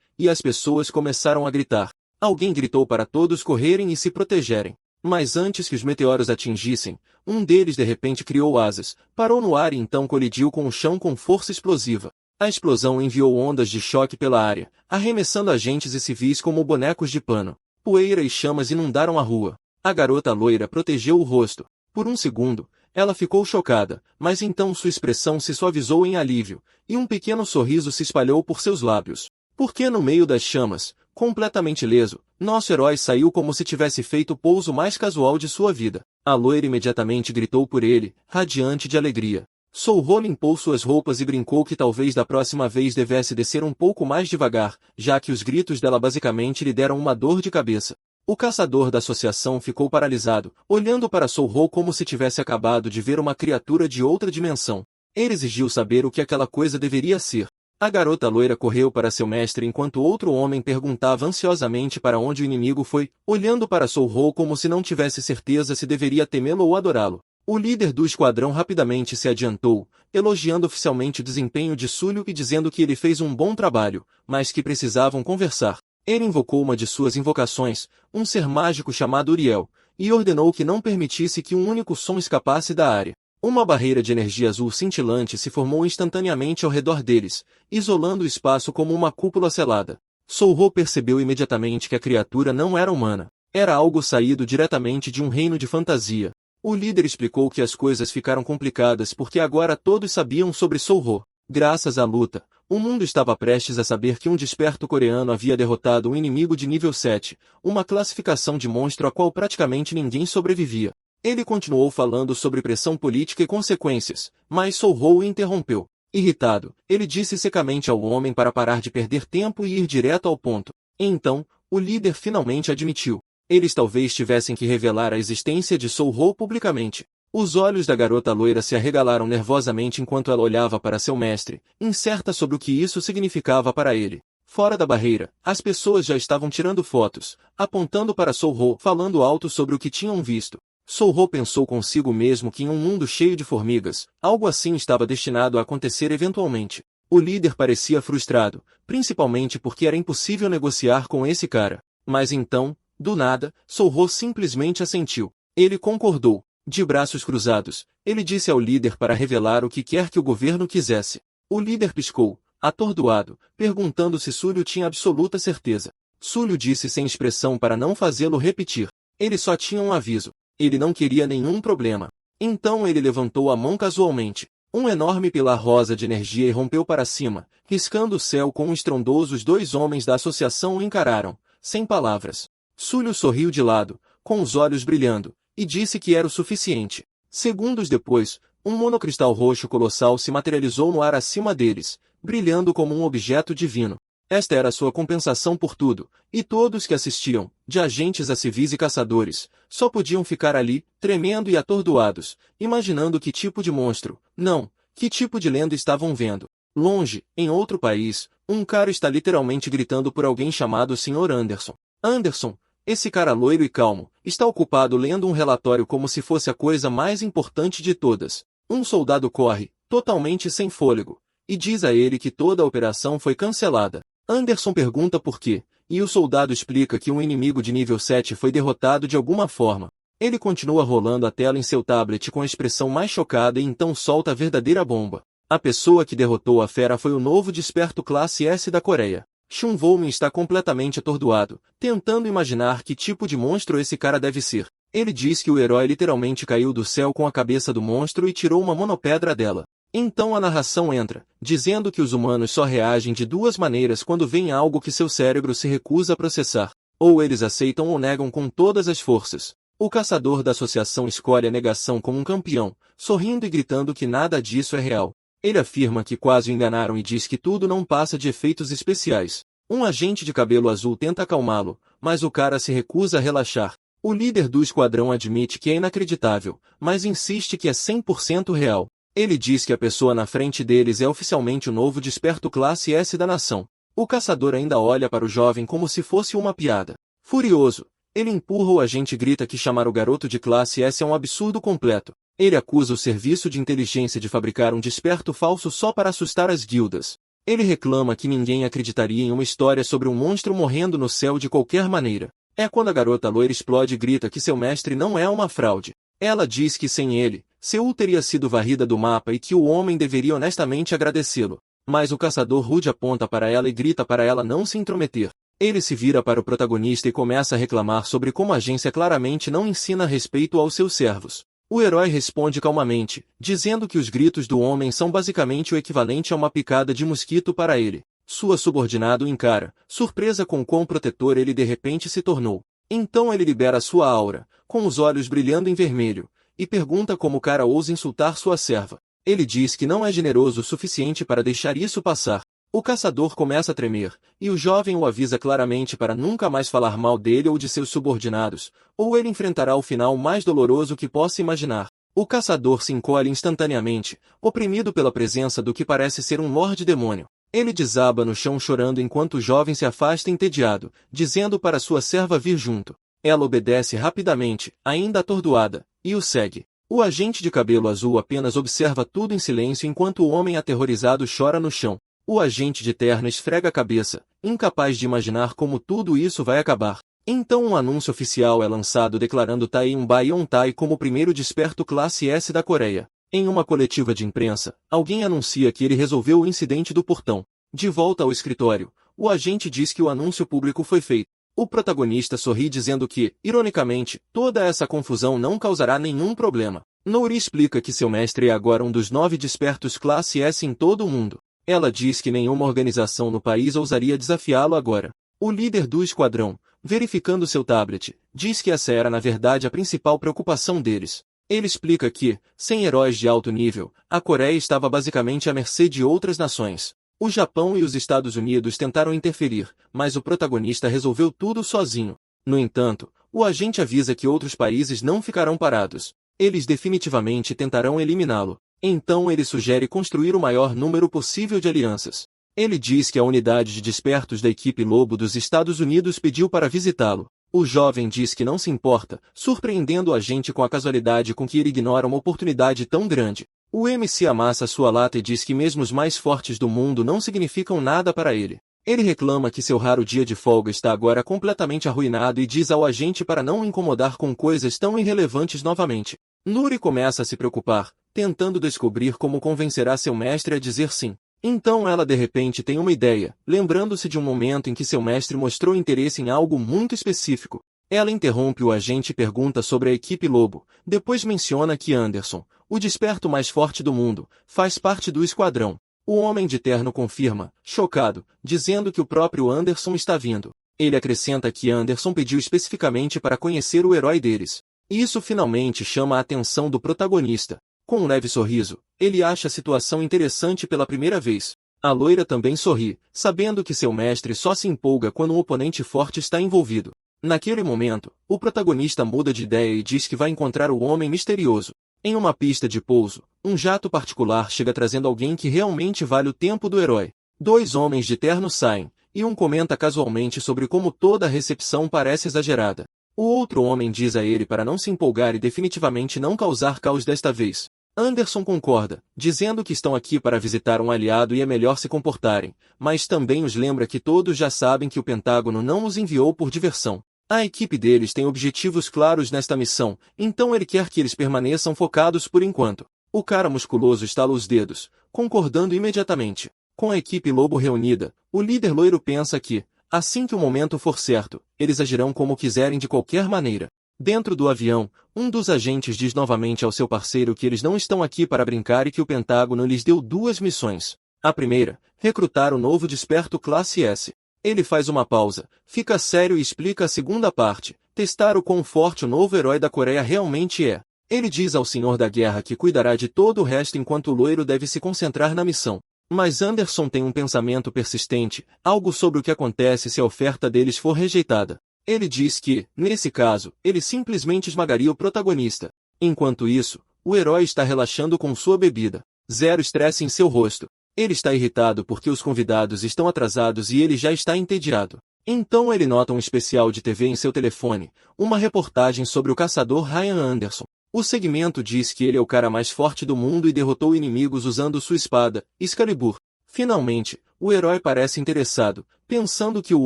e as pessoas começaram a gritar. Alguém gritou para todos correrem e se protegerem. Mas antes que os meteoros atingissem, um deles de repente criou asas, parou no ar e então colidiu com o chão com força explosiva. A explosão enviou ondas de choque pela área, arremessando agentes e civis como bonecos de pano. Poeira e chamas inundaram a rua. A garota loira protegeu o rosto. Por um segundo, ela ficou chocada, mas então sua expressão se suavizou em alívio, e um pequeno sorriso se espalhou por seus lábios. Porque no meio das chamas, completamente ileso, nosso herói saiu como se tivesse feito o pouso mais casual de sua vida. A loira imediatamente gritou por ele, radiante de alegria. Souro limpou suas roupas e brincou que talvez da próxima vez devesse descer um pouco mais devagar, já que os gritos dela basicamente lhe deram uma dor de cabeça. O caçador da associação ficou paralisado, olhando para Souro como se tivesse acabado de ver uma criatura de outra dimensão. Ele exigiu saber o que aquela coisa deveria ser. A garota loira correu para seu mestre enquanto outro homem perguntava ansiosamente para onde o inimigo foi, olhando para Souro como se não tivesse certeza se deveria temê-lo ou adorá-lo. O líder do esquadrão rapidamente se adiantou, elogiando oficialmente o desempenho de Sulio e dizendo que ele fez um bom trabalho, mas que precisavam conversar. Ele invocou uma de suas invocações, um ser mágico chamado Uriel, e ordenou que não permitisse que um único som escapasse da área. Uma barreira de energia azul cintilante se formou instantaneamente ao redor deles, isolando o espaço como uma cúpula selada. Souro percebeu imediatamente que a criatura não era humana. Era algo saído diretamente de um reino de fantasia. O líder explicou que as coisas ficaram complicadas porque agora todos sabiam sobre Souro. Graças à luta, o mundo estava prestes a saber que um desperto coreano havia derrotado um inimigo de nível 7, uma classificação de monstro a qual praticamente ninguém sobrevivia. Ele continuou falando sobre pressão política e consequências, mas Souro o interrompeu. Irritado, ele disse secamente ao homem para parar de perder tempo e ir direto ao ponto. Então, o líder finalmente admitiu. Eles talvez tivessem que revelar a existência de Souro publicamente. Os olhos da garota loira se arregalaram nervosamente enquanto ela olhava para seu mestre, incerta sobre o que isso significava para ele. Fora da barreira, as pessoas já estavam tirando fotos, apontando para Souro, falando alto sobre o que tinham visto. Souro pensou consigo mesmo que em um mundo cheio de formigas, algo assim estava destinado a acontecer eventualmente. O líder parecia frustrado, principalmente porque era impossível negociar com esse cara. Mas então, do nada, Souro simplesmente assentiu. Ele concordou. De braços cruzados, ele disse ao líder para revelar o que quer que o governo quisesse. O líder piscou, atordoado, perguntando se Sulio tinha absoluta certeza. Sulio disse sem expressão para não fazê-lo repetir. Ele só tinha um aviso. Ele não queria nenhum problema. Então ele levantou a mão casualmente. Um enorme pilar rosa de energia irrompeu para cima, riscando o céu com um estrondoso. Os dois homens da associação o encararam, sem palavras. Sulio sorriu de lado, com os olhos brilhando, e disse que era o suficiente. Segundos depois, um monocristal roxo colossal se materializou no ar acima deles, brilhando como um objeto divino. Esta era sua compensação por tudo, e todos que assistiam, de agentes a civis e caçadores, só podiam ficar ali, tremendo e atordoados, imaginando que tipo de monstro, não, que tipo de lenda estavam vendo. Longe, em outro país, um cara está literalmente gritando por alguém chamado Sr. Anderson. Anderson, esse cara loiro e calmo, está ocupado lendo um relatório como se fosse a coisa mais importante de todas. Um soldado corre, totalmente sem fôlego, e diz a ele que toda a operação foi cancelada. Anderson pergunta por quê, e o soldado explica que um inimigo de nível 7 foi derrotado de alguma forma. Ele continua rolando a tela em seu tablet com a expressão mais chocada e então solta a verdadeira bomba. A pessoa que derrotou a fera foi o novo desperto classe S da Coreia. Chun Volmin está completamente atordoado, tentando imaginar que tipo de monstro esse cara deve ser. Ele diz que o herói literalmente caiu do céu com a cabeça do monstro e tirou uma monopedra dela. Então a narração entra, dizendo que os humanos só reagem de duas maneiras quando veem algo que seu cérebro se recusa a processar. Ou eles aceitam ou negam com todas as forças. O caçador da associação escolhe a negação como um campeão, sorrindo e gritando que nada disso é real. Ele afirma que quase o enganaram e diz que tudo não passa de efeitos especiais. Um agente de cabelo azul tenta acalmá-lo, mas o cara se recusa a relaxar. O líder do esquadrão admite que é inacreditável, mas insiste que é 100% real. Ele diz que a pessoa na frente deles é oficialmente o novo desperto classe S da nação. O caçador ainda olha para o jovem como se fosse uma piada. Furioso, ele empurra o agente e grita que chamar o garoto de classe S é um absurdo completo. Ele acusa o serviço de inteligência de fabricar um desperto falso só para assustar as guildas. Ele reclama que ninguém acreditaria em uma história sobre um monstro morrendo no céu de qualquer maneira. É quando a garota loira explode e grita que seu mestre não é uma fraude. Ela diz que sem ele, Seul teria sido varrida do mapa e que o homem deveria honestamente agradecê-lo. Mas o caçador rude aponta para ela e grita para ela não se intrometer. Ele se vira para o protagonista e começa a reclamar sobre como a agência claramente não ensina respeito aos seus servos. O herói responde calmamente, dizendo que os gritos do homem são basicamente o equivalente a uma picada de mosquito para ele. Sua subordinada o encara, surpresa com quão protetor ele de repente se tornou. Então ele libera sua aura, com os olhos brilhando em vermelho, e pergunta como o cara ousa insultar sua serva. Ele diz que não é generoso o suficiente para deixar isso passar. O caçador começa a tremer, e o jovem o avisa claramente para nunca mais falar mal dele ou de seus subordinados, ou ele enfrentará o final mais doloroso que possa imaginar. O caçador se encolhe instantaneamente, oprimido pela presença do que parece ser um lorde demônio. Ele desaba no chão chorando enquanto o jovem se afasta entediado, dizendo para sua serva vir junto. Ela obedece rapidamente, ainda atordoada, e o segue. O agente de cabelo azul apenas observa tudo em silêncio enquanto o homem aterrorizado chora no chão. O agente de terno esfrega a cabeça, incapaz de imaginar como tudo isso vai acabar. Então um anúncio oficial é lançado declarando Taeyeonbae como o primeiro desperto classe S da Coreia. Em uma coletiva de imprensa, alguém anuncia que ele resolveu o incidente do portão. De volta ao escritório, o agente diz que o anúncio público foi feito. O protagonista sorri dizendo que, ironicamente, toda essa confusão não causará nenhum problema. Nouri explica que seu mestre é agora um dos 9 despertos classe S em todo o mundo. Ela diz que nenhuma organização no país ousaria desafiá-lo agora. O líder do esquadrão, verificando seu tablet, diz que essa era na verdade a principal preocupação deles. Ele explica que, sem heróis de alto nível, a Coreia estava basicamente à mercê de outras nações. O Japão e os Estados Unidos tentaram interferir, mas o protagonista resolveu tudo sozinho. No entanto, o agente avisa que outros países não ficarão parados. Eles definitivamente tentarão eliminá-lo. Então ele sugere construir o maior número possível de alianças. Ele diz que a unidade de despertos da equipe Lobo dos Estados Unidos pediu para visitá-lo. O jovem diz que não se importa, surpreendendo o agente com a casualidade com que ele ignora uma oportunidade tão grande. O MC amassa sua lata e diz que mesmo os mais fortes do mundo não significam nada para ele. Ele reclama que seu raro dia de folga está agora completamente arruinado e diz ao agente para não o incomodar com coisas tão irrelevantes novamente. Nuri começa a se preocupar, tentando descobrir como convencerá seu mestre a dizer sim. Então ela de repente tem uma ideia, lembrando-se de um momento em que seu mestre mostrou interesse em algo muito específico. Ela interrompe o agente e pergunta sobre a equipe Lobo, depois menciona que Anderson, o desperto mais forte do mundo, faz parte do esquadrão. O homem de terno confirma, chocado, dizendo que o próprio Anderson está vindo. Ele acrescenta que Anderson pediu especificamente para conhecer o herói deles. Isso finalmente chama a atenção do protagonista. Com um leve sorriso, ele acha a situação interessante pela primeira vez. A loira também sorri, sabendo que seu mestre só se empolga quando um oponente forte está envolvido. Naquele momento, o protagonista muda de ideia e diz que vai encontrar o homem misterioso. Em uma pista de pouso, um jato particular chega trazendo alguém que realmente vale o tempo do herói. 2 homens de terno saem, e um comenta casualmente sobre como toda a recepção parece exagerada. O outro homem diz a ele para não se empolgar e definitivamente não causar caos desta vez. Anderson concorda, dizendo que estão aqui para visitar um aliado e é melhor se comportarem, mas também os lembra que todos já sabem que o Pentágono não os enviou por diversão. A equipe deles tem objetivos claros nesta missão, então ele quer que eles permaneçam focados por enquanto. O cara musculoso estala os dedos, concordando imediatamente. Com a equipe Lobo reunida, o líder loiro pensa que, assim que o momento for certo, eles agirão como quiserem de qualquer maneira. Dentro do avião, um dos agentes diz novamente ao seu parceiro que eles não estão aqui para brincar e que o Pentágono lhes deu 2 missões. A primeira, recrutar o novo desperto classe S. Ele faz uma pausa, fica sério e explica a segunda parte, testar o quão forte o novo herói da Coreia realmente é. Ele diz ao Senhor da Guerra que cuidará de todo o resto enquanto o loiro deve se concentrar na missão. Mas Anderson tem um pensamento persistente, algo sobre o que acontece se a oferta deles for rejeitada. Ele diz que, nesse caso, ele simplesmente esmagaria o protagonista. Enquanto isso, o herói está relaxando com sua bebida. Zero estresse em seu rosto. Ele está irritado porque os convidados estão atrasados e ele já está entediado. Então ele nota um especial de TV em seu telefone, uma reportagem sobre o caçador Ryan Anderson. O segmento diz que ele é o cara mais forte do mundo e derrotou inimigos usando sua espada, Excalibur. Finalmente, o herói parece interessado, pensando que o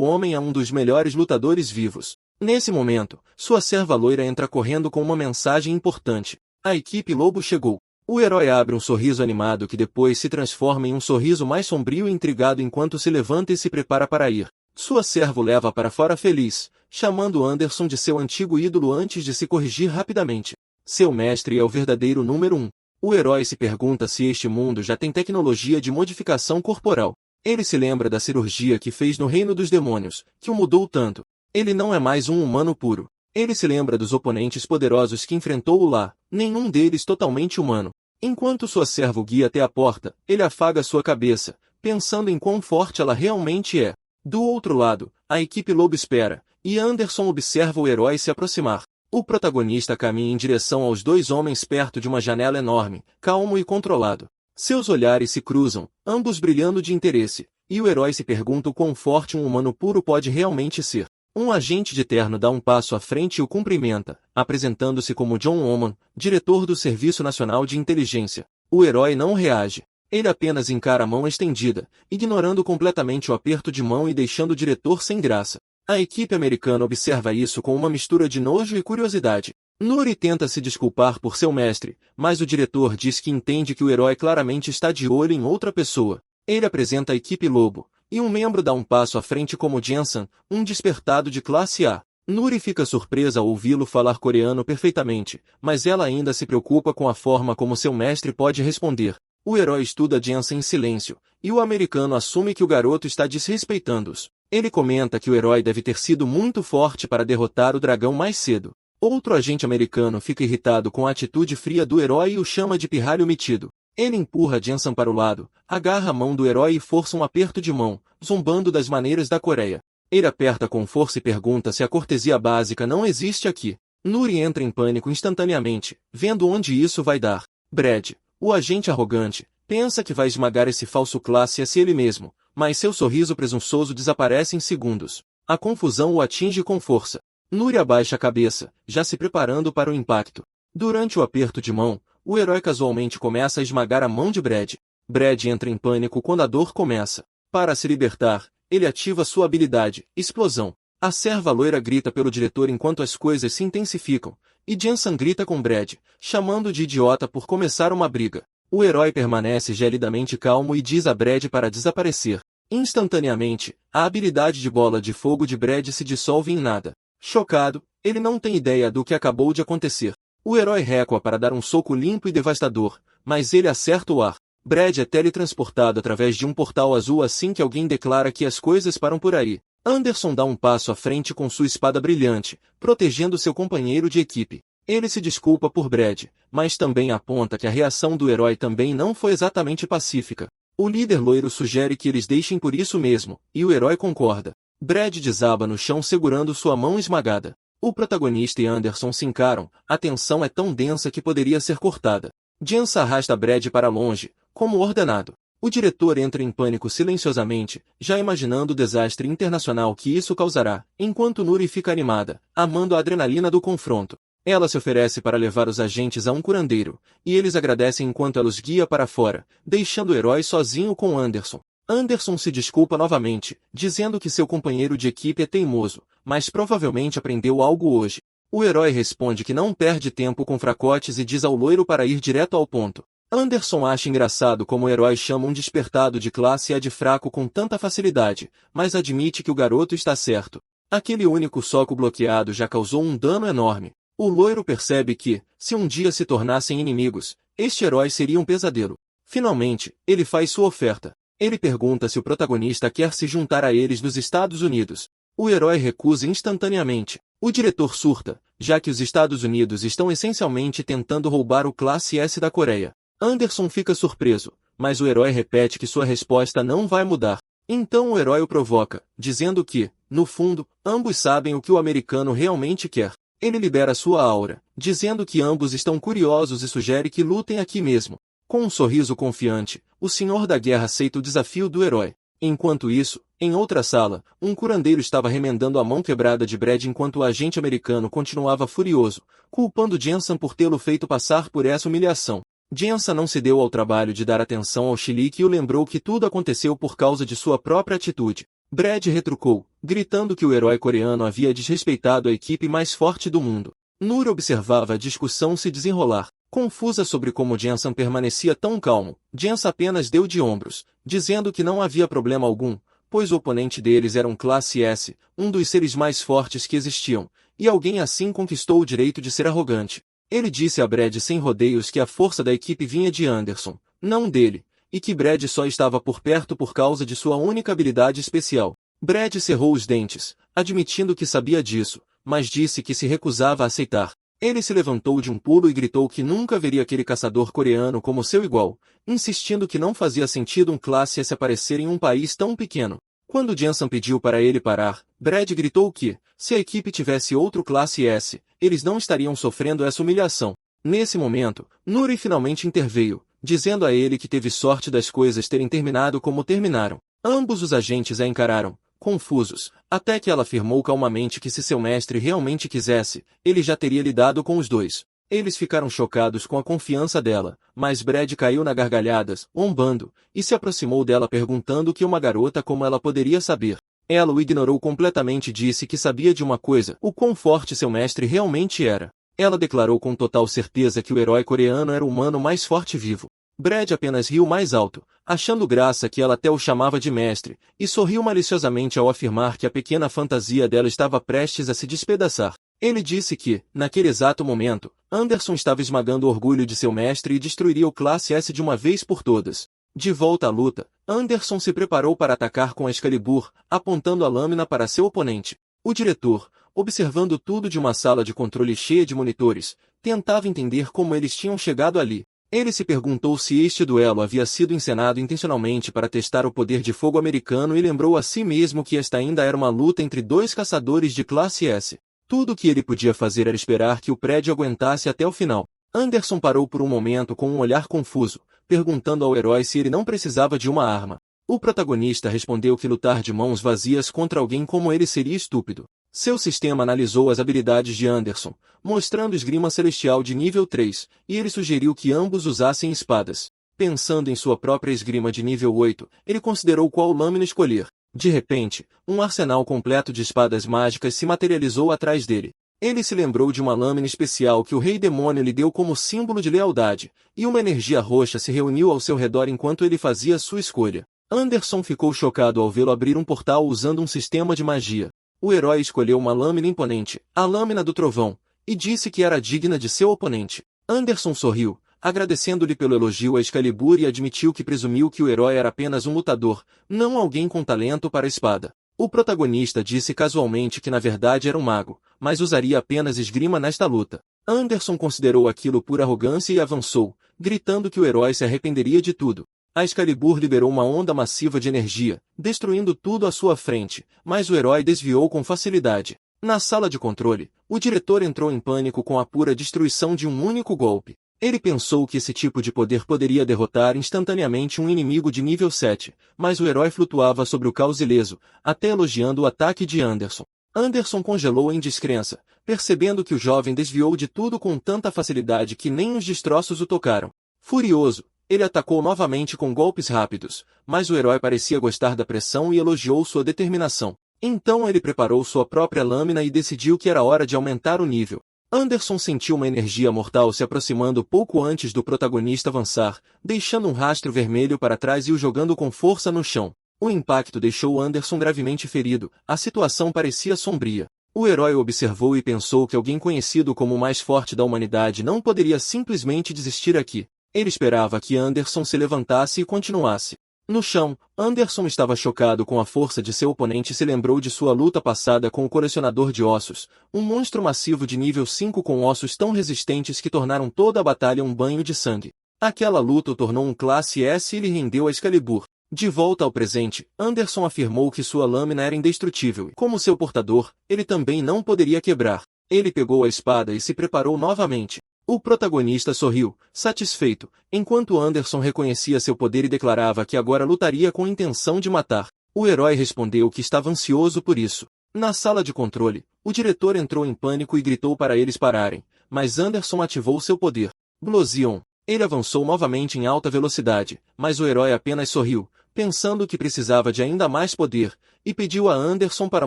homem é um dos melhores lutadores vivos. Nesse momento, sua serva loira entra correndo com uma mensagem importante. A equipe Lobo chegou. O herói abre um sorriso animado que depois se transforma em um sorriso mais sombrio e intrigado enquanto se levanta e se prepara para ir. Sua serva o leva para fora feliz, chamando Anderson de seu antigo ídolo antes de se corrigir rapidamente. Seu mestre é o verdadeiro número 1. O herói se pergunta se este mundo já tem tecnologia de modificação corporal. Ele se lembra da cirurgia que fez no reino dos demônios, que o mudou tanto. Ele não é mais um humano puro. Ele se lembra dos oponentes poderosos que enfrentou lá, nenhum deles totalmente humano. Enquanto sua serva o guia até a porta, ele afaga sua cabeça, pensando em quão forte ela realmente é. Do outro lado, a equipe Lobo espera, e Anderson observa o herói se aproximar. O protagonista caminha em direção aos dois homens perto de uma janela enorme, calmo e controlado. Seus olhares se cruzam, ambos brilhando de interesse, e o herói se pergunta o quão forte um humano puro pode realmente ser. Um agente de terno dá um passo à frente e o cumprimenta, apresentando-se como John Oman, diretor do Serviço Nacional de Inteligência. O herói não reage. Ele apenas encara a mão estendida, ignorando completamente o aperto de mão e deixando o diretor sem graça. A equipe americana observa isso com uma mistura de nojo e curiosidade. Nuri tenta se desculpar por seu mestre, mas o diretor diz que entende que o herói claramente está de olho em outra pessoa. Ele apresenta a equipe Lobo, e um membro dá um passo à frente como Jensen, um despertado de classe A. Nuri fica surpresa ao ouvi-lo falar coreano perfeitamente, mas ela ainda se preocupa com a forma como seu mestre pode responder. O herói estuda Jensen em silêncio, e o americano assume que o garoto está desrespeitando-os. Ele comenta que o herói deve ter sido muito forte para derrotar o dragão mais cedo. Outro agente americano fica irritado com a atitude fria do herói e o chama de pirralho metido. Ele empurra Jensen para o lado, agarra a mão do herói e força um aperto de mão, zombando das maneiras da Coreia. Ele aperta com força e pergunta se a cortesia básica não existe aqui. Nuri entra em pânico instantaneamente, vendo onde isso vai dar. Brad, o agente arrogante, pensa que vai esmagar esse falso classe S ele mesmo, mas seu sorriso presunçoso desaparece em segundos. A confusão o atinge com força. Nuri abaixa a cabeça, já se preparando para o impacto. Durante o aperto de mão, o herói casualmente começa a esmagar a mão de Brad. Brad entra em pânico quando a dor começa. Para se libertar, ele ativa sua habilidade, Explosão. A serva loira grita pelo diretor enquanto as coisas se intensificam, e Jensen grita com Brad, chamando de idiota por começar uma briga. O herói permanece gelidamente calmo e diz a Brad para desaparecer. Instantaneamente, a habilidade de bola de fogo de Brad se dissolve em nada. Chocado, ele não tem ideia do que acabou de acontecer. O herói recua para dar um soco limpo e devastador, mas ele acerta o ar. Brad é teletransportado através de um portal azul assim que alguém declara que as coisas param por aí. Anderson dá um passo à frente com sua espada brilhante, protegendo seu companheiro de equipe. Ele se desculpa por Brad, mas também aponta que a reação do herói também não foi exatamente pacífica. O líder loiro sugere que eles deixem por isso mesmo, e o herói concorda. Brad desaba no chão segurando sua mão esmagada. O protagonista e Anderson se encaram, a tensão é tão densa que poderia ser cortada. Jensen arrasta Brad para longe, como ordenado. O diretor entra em pânico silenciosamente, já imaginando o desastre internacional que isso causará, enquanto Nuri fica animada, amando a adrenalina do confronto. Ela se oferece para levar os agentes a um curandeiro, e eles agradecem enquanto ela os guia para fora, deixando o herói sozinho com Anderson. Anderson se desculpa novamente, dizendo que seu companheiro de equipe é teimoso, mas provavelmente aprendeu algo hoje. O herói responde que não perde tempo com fracotes e diz ao loiro para ir direto ao ponto. Anderson acha engraçado como o herói chama um despertado de classe A de fraco com tanta facilidade, mas admite que o garoto está certo. Aquele único soco bloqueado já causou um dano enorme. O loiro percebe que, se um dia se tornassem inimigos, este herói seria um pesadelo. Finalmente, ele faz sua oferta. Ele pergunta se o protagonista quer se juntar a eles nos Estados Unidos. O herói recusa instantaneamente. O diretor surta, já que os Estados Unidos estão essencialmente tentando roubar o classe S da Coreia. Anderson fica surpreso, mas o herói repete que sua resposta não vai mudar. Então o herói o provoca, dizendo que, no fundo, ambos sabem o que o americano realmente quer. Ele libera sua aura, dizendo que ambos estão curiosos e sugere que lutem aqui mesmo. Com um sorriso confiante, o Senhor da Guerra aceita o desafio do herói. Enquanto isso, em outra sala, um curandeiro estava remendando a mão quebrada de Brad enquanto o agente americano continuava furioso, culpando Jensen por tê-lo feito passar por essa humilhação. Jensen não se deu ao trabalho de dar atenção ao chilique e o lembrou que tudo aconteceu por causa de sua própria atitude. Brad retrucou, gritando que o herói coreano havia desrespeitado a equipe mais forte do mundo. Nur observava a discussão se desenrolar, confusa sobre como Jensen permanecia tão calmo. Jensen apenas deu de ombros, dizendo que não havia problema algum, pois o oponente deles era um classe S, um dos seres mais fortes que existiam, e alguém assim conquistou o direito de ser arrogante. Ele disse a Brad sem rodeios que a força da equipe vinha de Anderson, não dele, e que Brad só estava por perto por causa de sua única habilidade especial. Brad cerrou os dentes, admitindo que sabia disso, mas disse que se recusava a aceitar. Ele se levantou de um pulo e gritou que nunca veria aquele caçador coreano como seu igual, insistindo que não fazia sentido um classe S aparecer em um país tão pequeno. Quando Jensen pediu para ele parar, Brad gritou que, se a equipe tivesse outro classe S, eles não estariam sofrendo essa humilhação. Nesse momento, Nuri finalmente interveio, dizendo a ele que teve sorte das coisas terem terminado como terminaram. Ambos os agentes a encararam, confusos, até que ela afirmou calmamente que se seu mestre realmente quisesse, ele já teria lidado com os dois. Eles ficaram chocados com a confiança dela, mas Brad caiu na gargalhadas, zombando, e se aproximou dela perguntando que uma garota como ela poderia saber. Ela o ignorou completamente e disse que sabia de uma coisa, o quão forte seu mestre realmente era. Ela declarou com total certeza que o herói coreano era o humano mais forte vivo. Brad apenas riu mais alto, achando graça que ela até o chamava de mestre, e sorriu maliciosamente ao afirmar que a pequena fantasia dela estava prestes a se despedaçar. Ele disse que, naquele exato momento, Anderson estava esmagando o orgulho de seu mestre e destruiria o classe S de uma vez por todas. De volta à luta, Anderson se preparou para atacar com a Excalibur, apontando a lâmina para seu oponente. O diretor, observando tudo de uma sala de controle cheia de monitores, tentava entender como eles tinham chegado ali. Ele se perguntou se este duelo havia sido encenado intencionalmente para testar o poder de fogo americano e lembrou a si mesmo que esta ainda era uma luta entre dois caçadores de classe S. Tudo o que ele podia fazer era esperar que o prédio aguentasse até o final. Anderson parou por um momento com um olhar confuso, perguntando ao herói se ele não precisava de uma arma. O protagonista respondeu que lutar de mãos vazias contra alguém como ele seria estúpido. Seu sistema analisou as habilidades de Anderson, mostrando esgrima celestial de nível 3, e ele sugeriu que ambos usassem espadas. Pensando em sua própria esgrima de nível 8, ele considerou qual lâmina escolher. De repente, um arsenal completo de espadas mágicas se materializou atrás dele. Ele se lembrou de uma lâmina especial que o Rei Demônio lhe deu como símbolo de lealdade, e uma energia roxa se reuniu ao seu redor enquanto ele fazia sua escolha. Anderson ficou chocado ao vê-lo abrir um portal usando um sistema de magia. O herói escolheu uma lâmina imponente, a lâmina do trovão, e disse que era digna de seu oponente. Anderson sorriu, agradecendo-lhe pelo elogio a Excalibur e admitiu que presumiu que o herói era apenas um lutador, não alguém com talento para a espada. O protagonista disse casualmente que na verdade era um mago, mas usaria apenas esgrima nesta luta. Anderson considerou aquilo pura arrogância e avançou, gritando que o herói se arrependeria de tudo. A Excalibur liberou uma onda massiva de energia, destruindo tudo à sua frente, mas o herói desviou com facilidade. Na sala de controle, o diretor entrou em pânico com a pura destruição de um único golpe. Ele pensou que esse tipo de poder poderia derrotar instantaneamente um inimigo de nível 7, mas o herói flutuava sobre o caos ileso, até elogiando o ataque de Anderson. Anderson congelou em descrença, percebendo que o jovem desviou de tudo com tanta facilidade que nem os destroços o tocaram. Furioso, ele atacou novamente com golpes rápidos, mas o herói parecia gostar da pressão e elogiou sua determinação. Então ele preparou sua própria lâmina e decidiu que era hora de aumentar o nível. Anderson sentiu uma energia mortal se aproximando pouco antes do protagonista avançar, deixando um rastro vermelho para trás e o jogando com força no chão. O impacto deixou Anderson gravemente ferido, a situação parecia sombria. O herói observou e pensou que alguém conhecido como o mais forte da humanidade não poderia simplesmente desistir aqui. Ele esperava que Anderson se levantasse e continuasse. No chão, Anderson estava chocado com a força de seu oponente e se lembrou de sua luta passada com o colecionador de ossos, um monstro massivo de nível 5 com ossos tão resistentes que tornaram toda a batalha um banho de sangue. Aquela luta o tornou um classe S e lhe rendeu a Excalibur. De volta ao presente, Anderson afirmou que sua lâmina era indestrutível e, como seu portador, ele também não poderia quebrar. Ele pegou a espada e se preparou novamente. O protagonista sorriu, satisfeito, enquanto Anderson reconhecia seu poder e declarava que agora lutaria com intenção de matar. O herói respondeu que estava ansioso por isso. Na sala de controle, o diretor entrou em pânico e gritou para eles pararem, mas Anderson ativou seu poder. Explosion. Ele avançou novamente em alta velocidade, mas o herói apenas sorriu, pensando que precisava de ainda mais poder, e pediu a Anderson para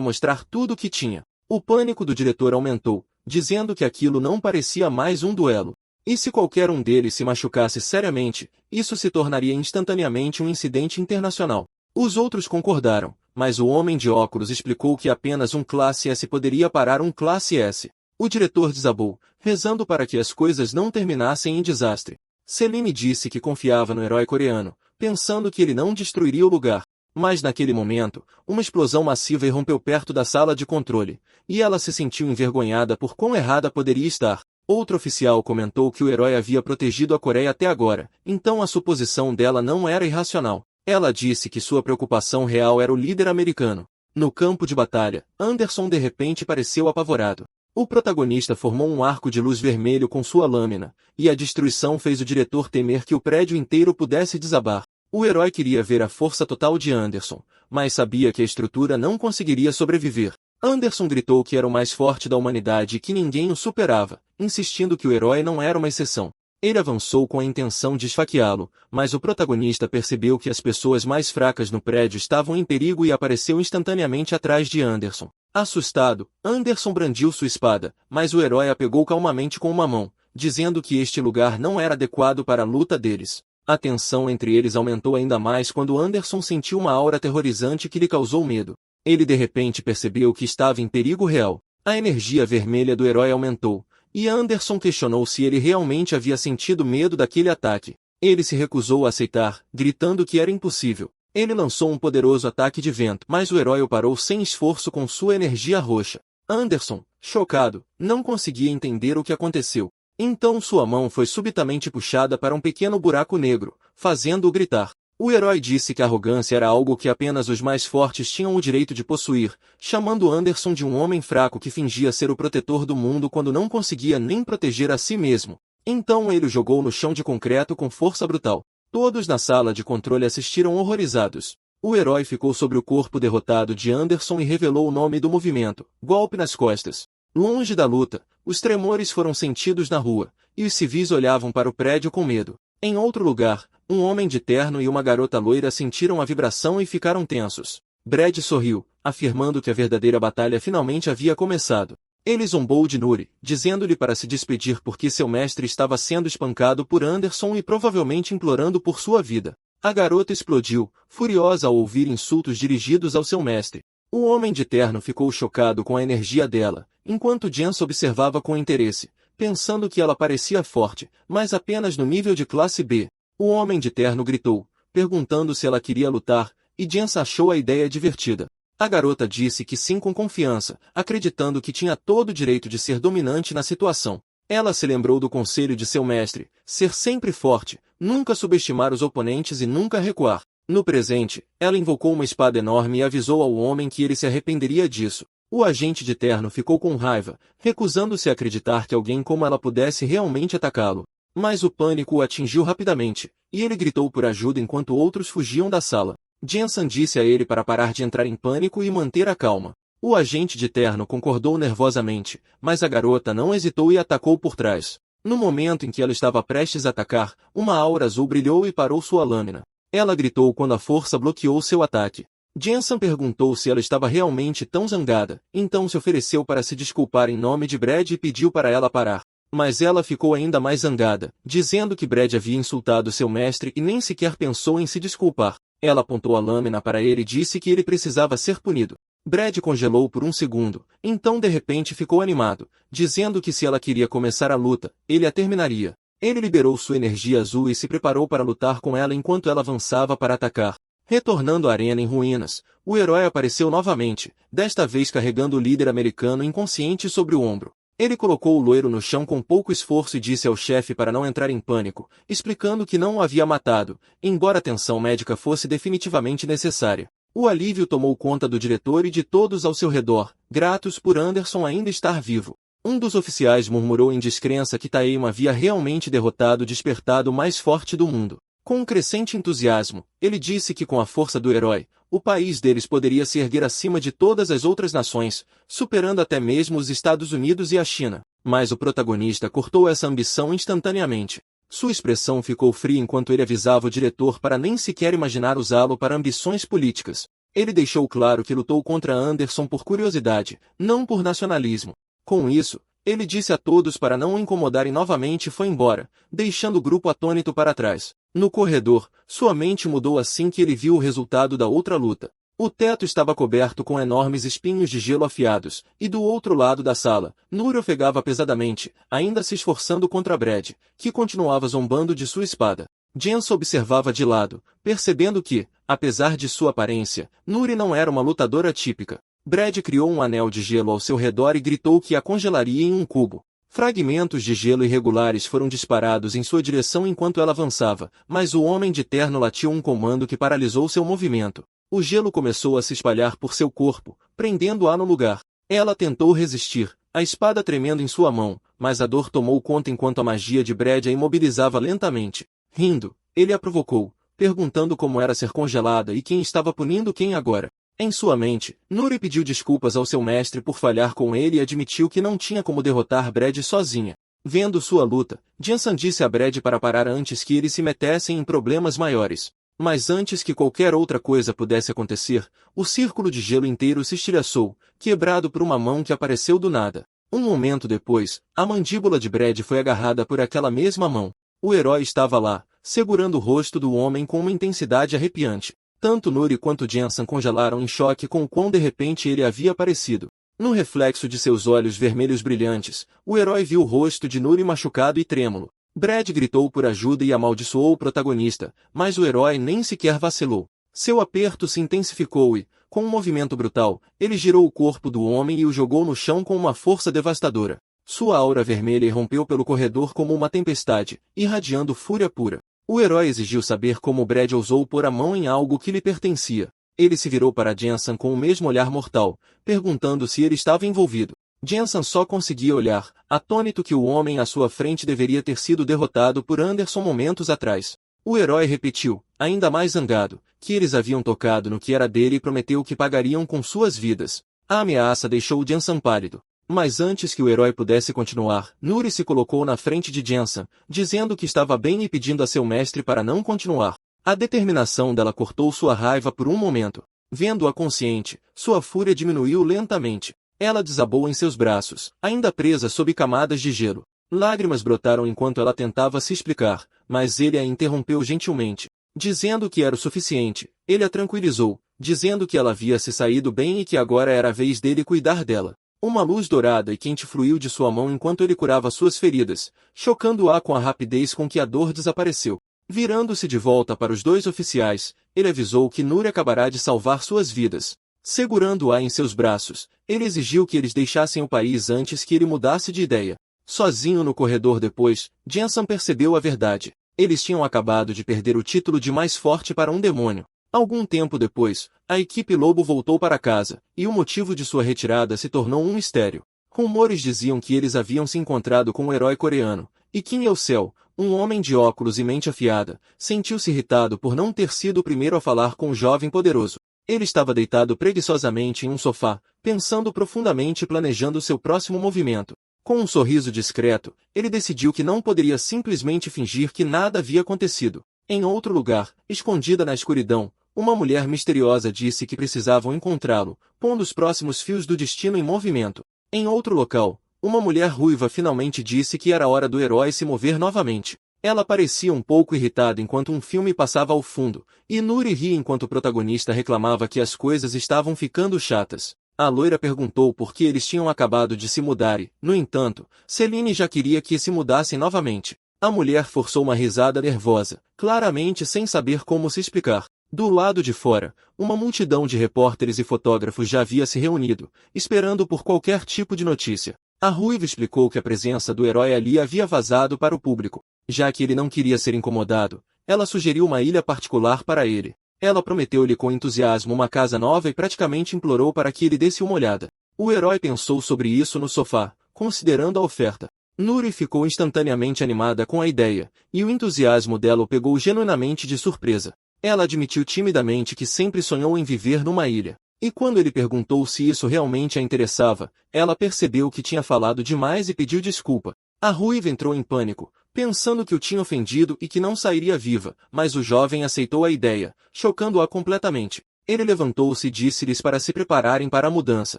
mostrar tudo o que tinha. O pânico do diretor aumentou, dizendo que aquilo não parecia mais um duelo. E se qualquer um deles se machucasse seriamente, isso se tornaria instantaneamente um incidente internacional. Os outros concordaram, mas o homem de óculos explicou que apenas um classe S poderia parar um classe S. O diretor desabou, rezando para que as coisas não terminassem em desastre. Selim disse que confiava no herói coreano, pensando que ele não destruiria o lugar. Mas naquele momento, uma explosão massiva irrompeu perto da sala de controle, e ela se sentiu envergonhada por quão errada poderia estar. Outro oficial comentou que o herói havia protegido a Coreia até agora, então a suposição dela não era irracional. Ela disse que sua preocupação real era o líder americano. No campo de batalha, Anderson de repente pareceu apavorado. O protagonista formou um arco de luz vermelho com sua lâmina, e a destruição fez o diretor temer que o prédio inteiro pudesse desabar. O herói queria ver a força total de Anderson, mas sabia que a estrutura não conseguiria sobreviver. Anderson gritou que era o mais forte da humanidade e que ninguém o superava, insistindo que o herói não era uma exceção. Ele avançou com a intenção de esfaqueá-lo, mas o protagonista percebeu que as pessoas mais fracas no prédio estavam em perigo e apareceu instantaneamente atrás de Anderson. Assustado, Anderson brandiu sua espada, mas o herói a pegou calmamente com uma mão, dizendo que este lugar não era adequado para a luta deles. A tensão entre eles aumentou ainda mais quando Anderson sentiu uma aura aterrorizante que lhe causou medo. Ele de repente percebeu que estava em perigo real. A energia vermelha do herói aumentou, e Anderson questionou se ele realmente havia sentido medo daquele ataque. Ele se recusou a aceitar, gritando que era impossível. Ele lançou um poderoso ataque de vento, mas o herói o parou sem esforço com sua energia roxa. Anderson, chocado, não conseguia entender o que aconteceu. Então sua mão foi subitamente puxada para um pequeno buraco negro, fazendo-o gritar. O herói disse que a arrogância era algo que apenas os mais fortes tinham o direito de possuir, chamando Anderson de um homem fraco que fingia ser o protetor do mundo quando não conseguia nem proteger a si mesmo. Então ele o jogou no chão de concreto com força brutal. Todos na sala de controle assistiram horrorizados. O herói ficou sobre o corpo derrotado de Anderson e revelou o nome do movimento, golpe nas costas. Longe da luta, os tremores foram sentidos na rua, e os civis olhavam para o prédio com medo. Em outro lugar, um homem de terno e uma garota loira sentiram a vibração e ficaram tensos. Brad sorriu, afirmando que a verdadeira batalha finalmente havia começado. Ele zombou de Nuri, dizendo-lhe para se despedir porque seu mestre estava sendo espancado por Anderson e provavelmente implorando por sua vida. A garota explodiu, furiosa ao ouvir insultos dirigidos ao seu mestre. O homem de terno ficou chocado com a energia dela, enquanto Jens observava com interesse, pensando que ela parecia forte, mas apenas no nível de classe B. O homem de terno gritou, perguntando se ela queria lutar, e Jens achou a ideia divertida. A garota disse que sim com confiança, acreditando que tinha todo o direito de ser dominante na situação. Ela se lembrou do conselho de seu mestre, ser sempre forte, nunca subestimar os oponentes e nunca recuar. No presente, ela invocou uma espada enorme e avisou ao homem que ele se arrependeria disso. O agente de terno ficou com raiva, recusando-se a acreditar que alguém como ela pudesse realmente atacá-lo. Mas o pânico o atingiu rapidamente, e ele gritou por ajuda enquanto outros fugiam da sala. Jensen disse a ele para parar de entrar em pânico e manter a calma. O agente de terno concordou nervosamente, mas a garota não hesitou e atacou por trás. No momento em que ela estava prestes a atacar, uma aura azul brilhou e parou sua lâmina. Ela gritou quando a força bloqueou seu ataque. Jensen perguntou se ela estava realmente tão zangada, então se ofereceu para se desculpar em nome de Brad e pediu para ela parar. Mas ela ficou ainda mais zangada, dizendo que Brad havia insultado seu mestre e nem sequer pensou em se desculpar. Ela apontou a lâmina para ele e disse que ele precisava ser punido. Brad congelou por um segundo, então de repente ficou animado, dizendo que se ela queria começar a luta, ele a terminaria. Ele liberou sua energia azul e se preparou para lutar com ela enquanto ela avançava para atacar. Retornando à arena em ruínas, o herói apareceu novamente, desta vez carregando o líder americano inconsciente sobre o ombro. Ele colocou o loiro no chão com pouco esforço e disse ao chefe para não entrar em pânico, explicando que não o havia matado, embora atenção médica fosse definitivamente necessária. O alívio tomou conta do diretor e de todos ao seu redor, gratos por Anderson ainda estar vivo. Um dos oficiais murmurou em descrença que Taeima havia realmente derrotado o despertado mais forte do mundo. Com um crescente entusiasmo, ele disse que com a força do herói, o país deles poderia se erguer acima de todas as outras nações, superando até mesmo os Estados Unidos e a China. Mas o protagonista cortou essa ambição instantaneamente. Sua expressão ficou fria enquanto ele avisava o diretor para nem sequer imaginar usá-lo para ambições políticas. Ele deixou claro que lutou contra Anderson por curiosidade, não por nacionalismo. Com isso, ele disse a todos para não o incomodarem novamente e foi embora, deixando o grupo atônito para trás. No corredor, sua mente mudou assim que ele viu o resultado da outra luta. O teto estava coberto com enormes espinhos de gelo afiados, e do outro lado da sala, Nuri ofegava pesadamente, ainda se esforçando contra Brad, que continuava zombando de sua espada. Jensen observava de lado, percebendo que, apesar de sua aparência, Nuri não era uma lutadora típica. Brad criou um anel de gelo ao seu redor e gritou que a congelaria em um cubo. Fragmentos de gelo irregulares foram disparados em sua direção enquanto ela avançava, mas o homem de terno latiu um comando que paralisou seu movimento. O gelo começou a se espalhar por seu corpo, prendendo-a no lugar. Ela tentou resistir, a espada tremendo em sua mão, mas a dor tomou conta enquanto a magia de Brad a imobilizava lentamente. Rindo, ele a provocou, perguntando como era ser congelada e quem estava punindo quem agora. Em sua mente, Nuri pediu desculpas ao seu mestre por falhar com ele e admitiu que não tinha como derrotar Brad sozinha. Vendo sua luta, Jensen disse a Brad para parar antes que eles se metessem em problemas maiores. Mas antes que qualquer outra coisa pudesse acontecer, o círculo de gelo inteiro se estilhaçou, quebrado por uma mão que apareceu do nada. Um momento depois, a mandíbula de Brad foi agarrada por aquela mesma mão. O herói estava lá, segurando o rosto do homem com uma intensidade arrepiante. Tanto Nuri quanto Jensen congelaram em choque com o quão de repente ele havia aparecido. No reflexo de seus olhos vermelhos brilhantes, o herói viu o rosto de Nuri machucado e trêmulo. Brad gritou por ajuda e amaldiçoou o protagonista, mas o herói nem sequer vacilou. Seu aperto se intensificou e, com um movimento brutal, ele girou o corpo do homem e o jogou no chão com uma força devastadora. Sua aura vermelha irrompeu pelo corredor como uma tempestade, irradiando fúria pura. O herói exigiu saber como Brad ousou pôr a mão em algo que lhe pertencia. Ele se virou para Jensen com o mesmo olhar mortal, perguntando se ele estava envolvido. Jensen só conseguia olhar, atônito que o homem à sua frente deveria ter sido derrotado por Anderson momentos atrás. O herói repetiu, ainda mais zangado, que eles haviam tocado no que era dele e prometeu que pagariam com suas vidas. A ameaça deixou Jensen pálido. Mas antes que o herói pudesse continuar, Nuri se colocou na frente de Jensen, dizendo que estava bem e pedindo a seu mestre para não continuar. A determinação dela cortou sua raiva por um momento. Vendo-a consciente, sua fúria diminuiu lentamente. Ela desabou em seus braços, ainda presa sob camadas de gelo. Lágrimas brotaram enquanto ela tentava se explicar, mas ele a interrompeu gentilmente. Dizendo que era o suficiente, ele a tranquilizou, dizendo que ela havia se saído bem e que agora era a vez dele cuidar dela. Uma luz dourada e quente fluiu de sua mão enquanto ele curava suas feridas, chocando-a com a rapidez com que a dor desapareceu. Virando-se de volta para os dois oficiais, ele avisou que Nuri acabará de salvar suas vidas. Segurando-a em seus braços, ele exigiu que eles deixassem o país antes que ele mudasse de ideia. Sozinho no corredor depois, Jensen percebeu a verdade. Eles tinham acabado de perder o título de mais forte para um demônio. Algum tempo depois, a equipe Lobo voltou para casa, e o motivo de sua retirada se tornou um mistério. Rumores diziam que eles haviam se encontrado com um herói coreano, e Kim Il-sel, um homem de óculos e mente afiada, sentiu-se irritado por não ter sido o primeiro a falar com o jovem poderoso. Ele estava deitado preguiçosamente em um sofá, pensando profundamente e planejando seu próximo movimento. Com um sorriso discreto, ele decidiu que não poderia simplesmente fingir que nada havia acontecido. Em outro lugar, escondida na escuridão, uma mulher misteriosa disse que precisavam encontrá-lo, pondo os próximos fios do destino em movimento. Em outro local, uma mulher ruiva finalmente disse que era hora do herói se mover novamente. Ela parecia um pouco irritada enquanto um filme passava ao fundo, e Nuri ria enquanto o protagonista reclamava que as coisas estavam ficando chatas. A loira perguntou por que eles tinham acabado de se mudar e, no entanto, Celine já queria que se mudassem novamente. A mulher forçou uma risada nervosa, claramente sem saber como se explicar. Do lado de fora, uma multidão de repórteres e fotógrafos já havia se reunido, esperando por qualquer tipo de notícia. A ruiva explicou que a presença do herói ali havia vazado para o público. Já que ele não queria ser incomodado, ela sugeriu uma ilha particular para ele. Ela prometeu-lhe com entusiasmo uma casa nova e praticamente implorou para que ele desse uma olhada. O herói pensou sobre isso no sofá, considerando a oferta. Nuri ficou instantaneamente animada com a ideia, e o entusiasmo dela o pegou genuinamente de surpresa. Ela admitiu timidamente que sempre sonhou em viver numa ilha. E quando ele perguntou se isso realmente a interessava, ela percebeu que tinha falado demais e pediu desculpa. A ruiva entrou em pânico, pensando que o tinha ofendido e que não sairia viva, mas o jovem aceitou a ideia, chocando-a completamente. Ele levantou-se e disse-lhes para se prepararem para a mudança.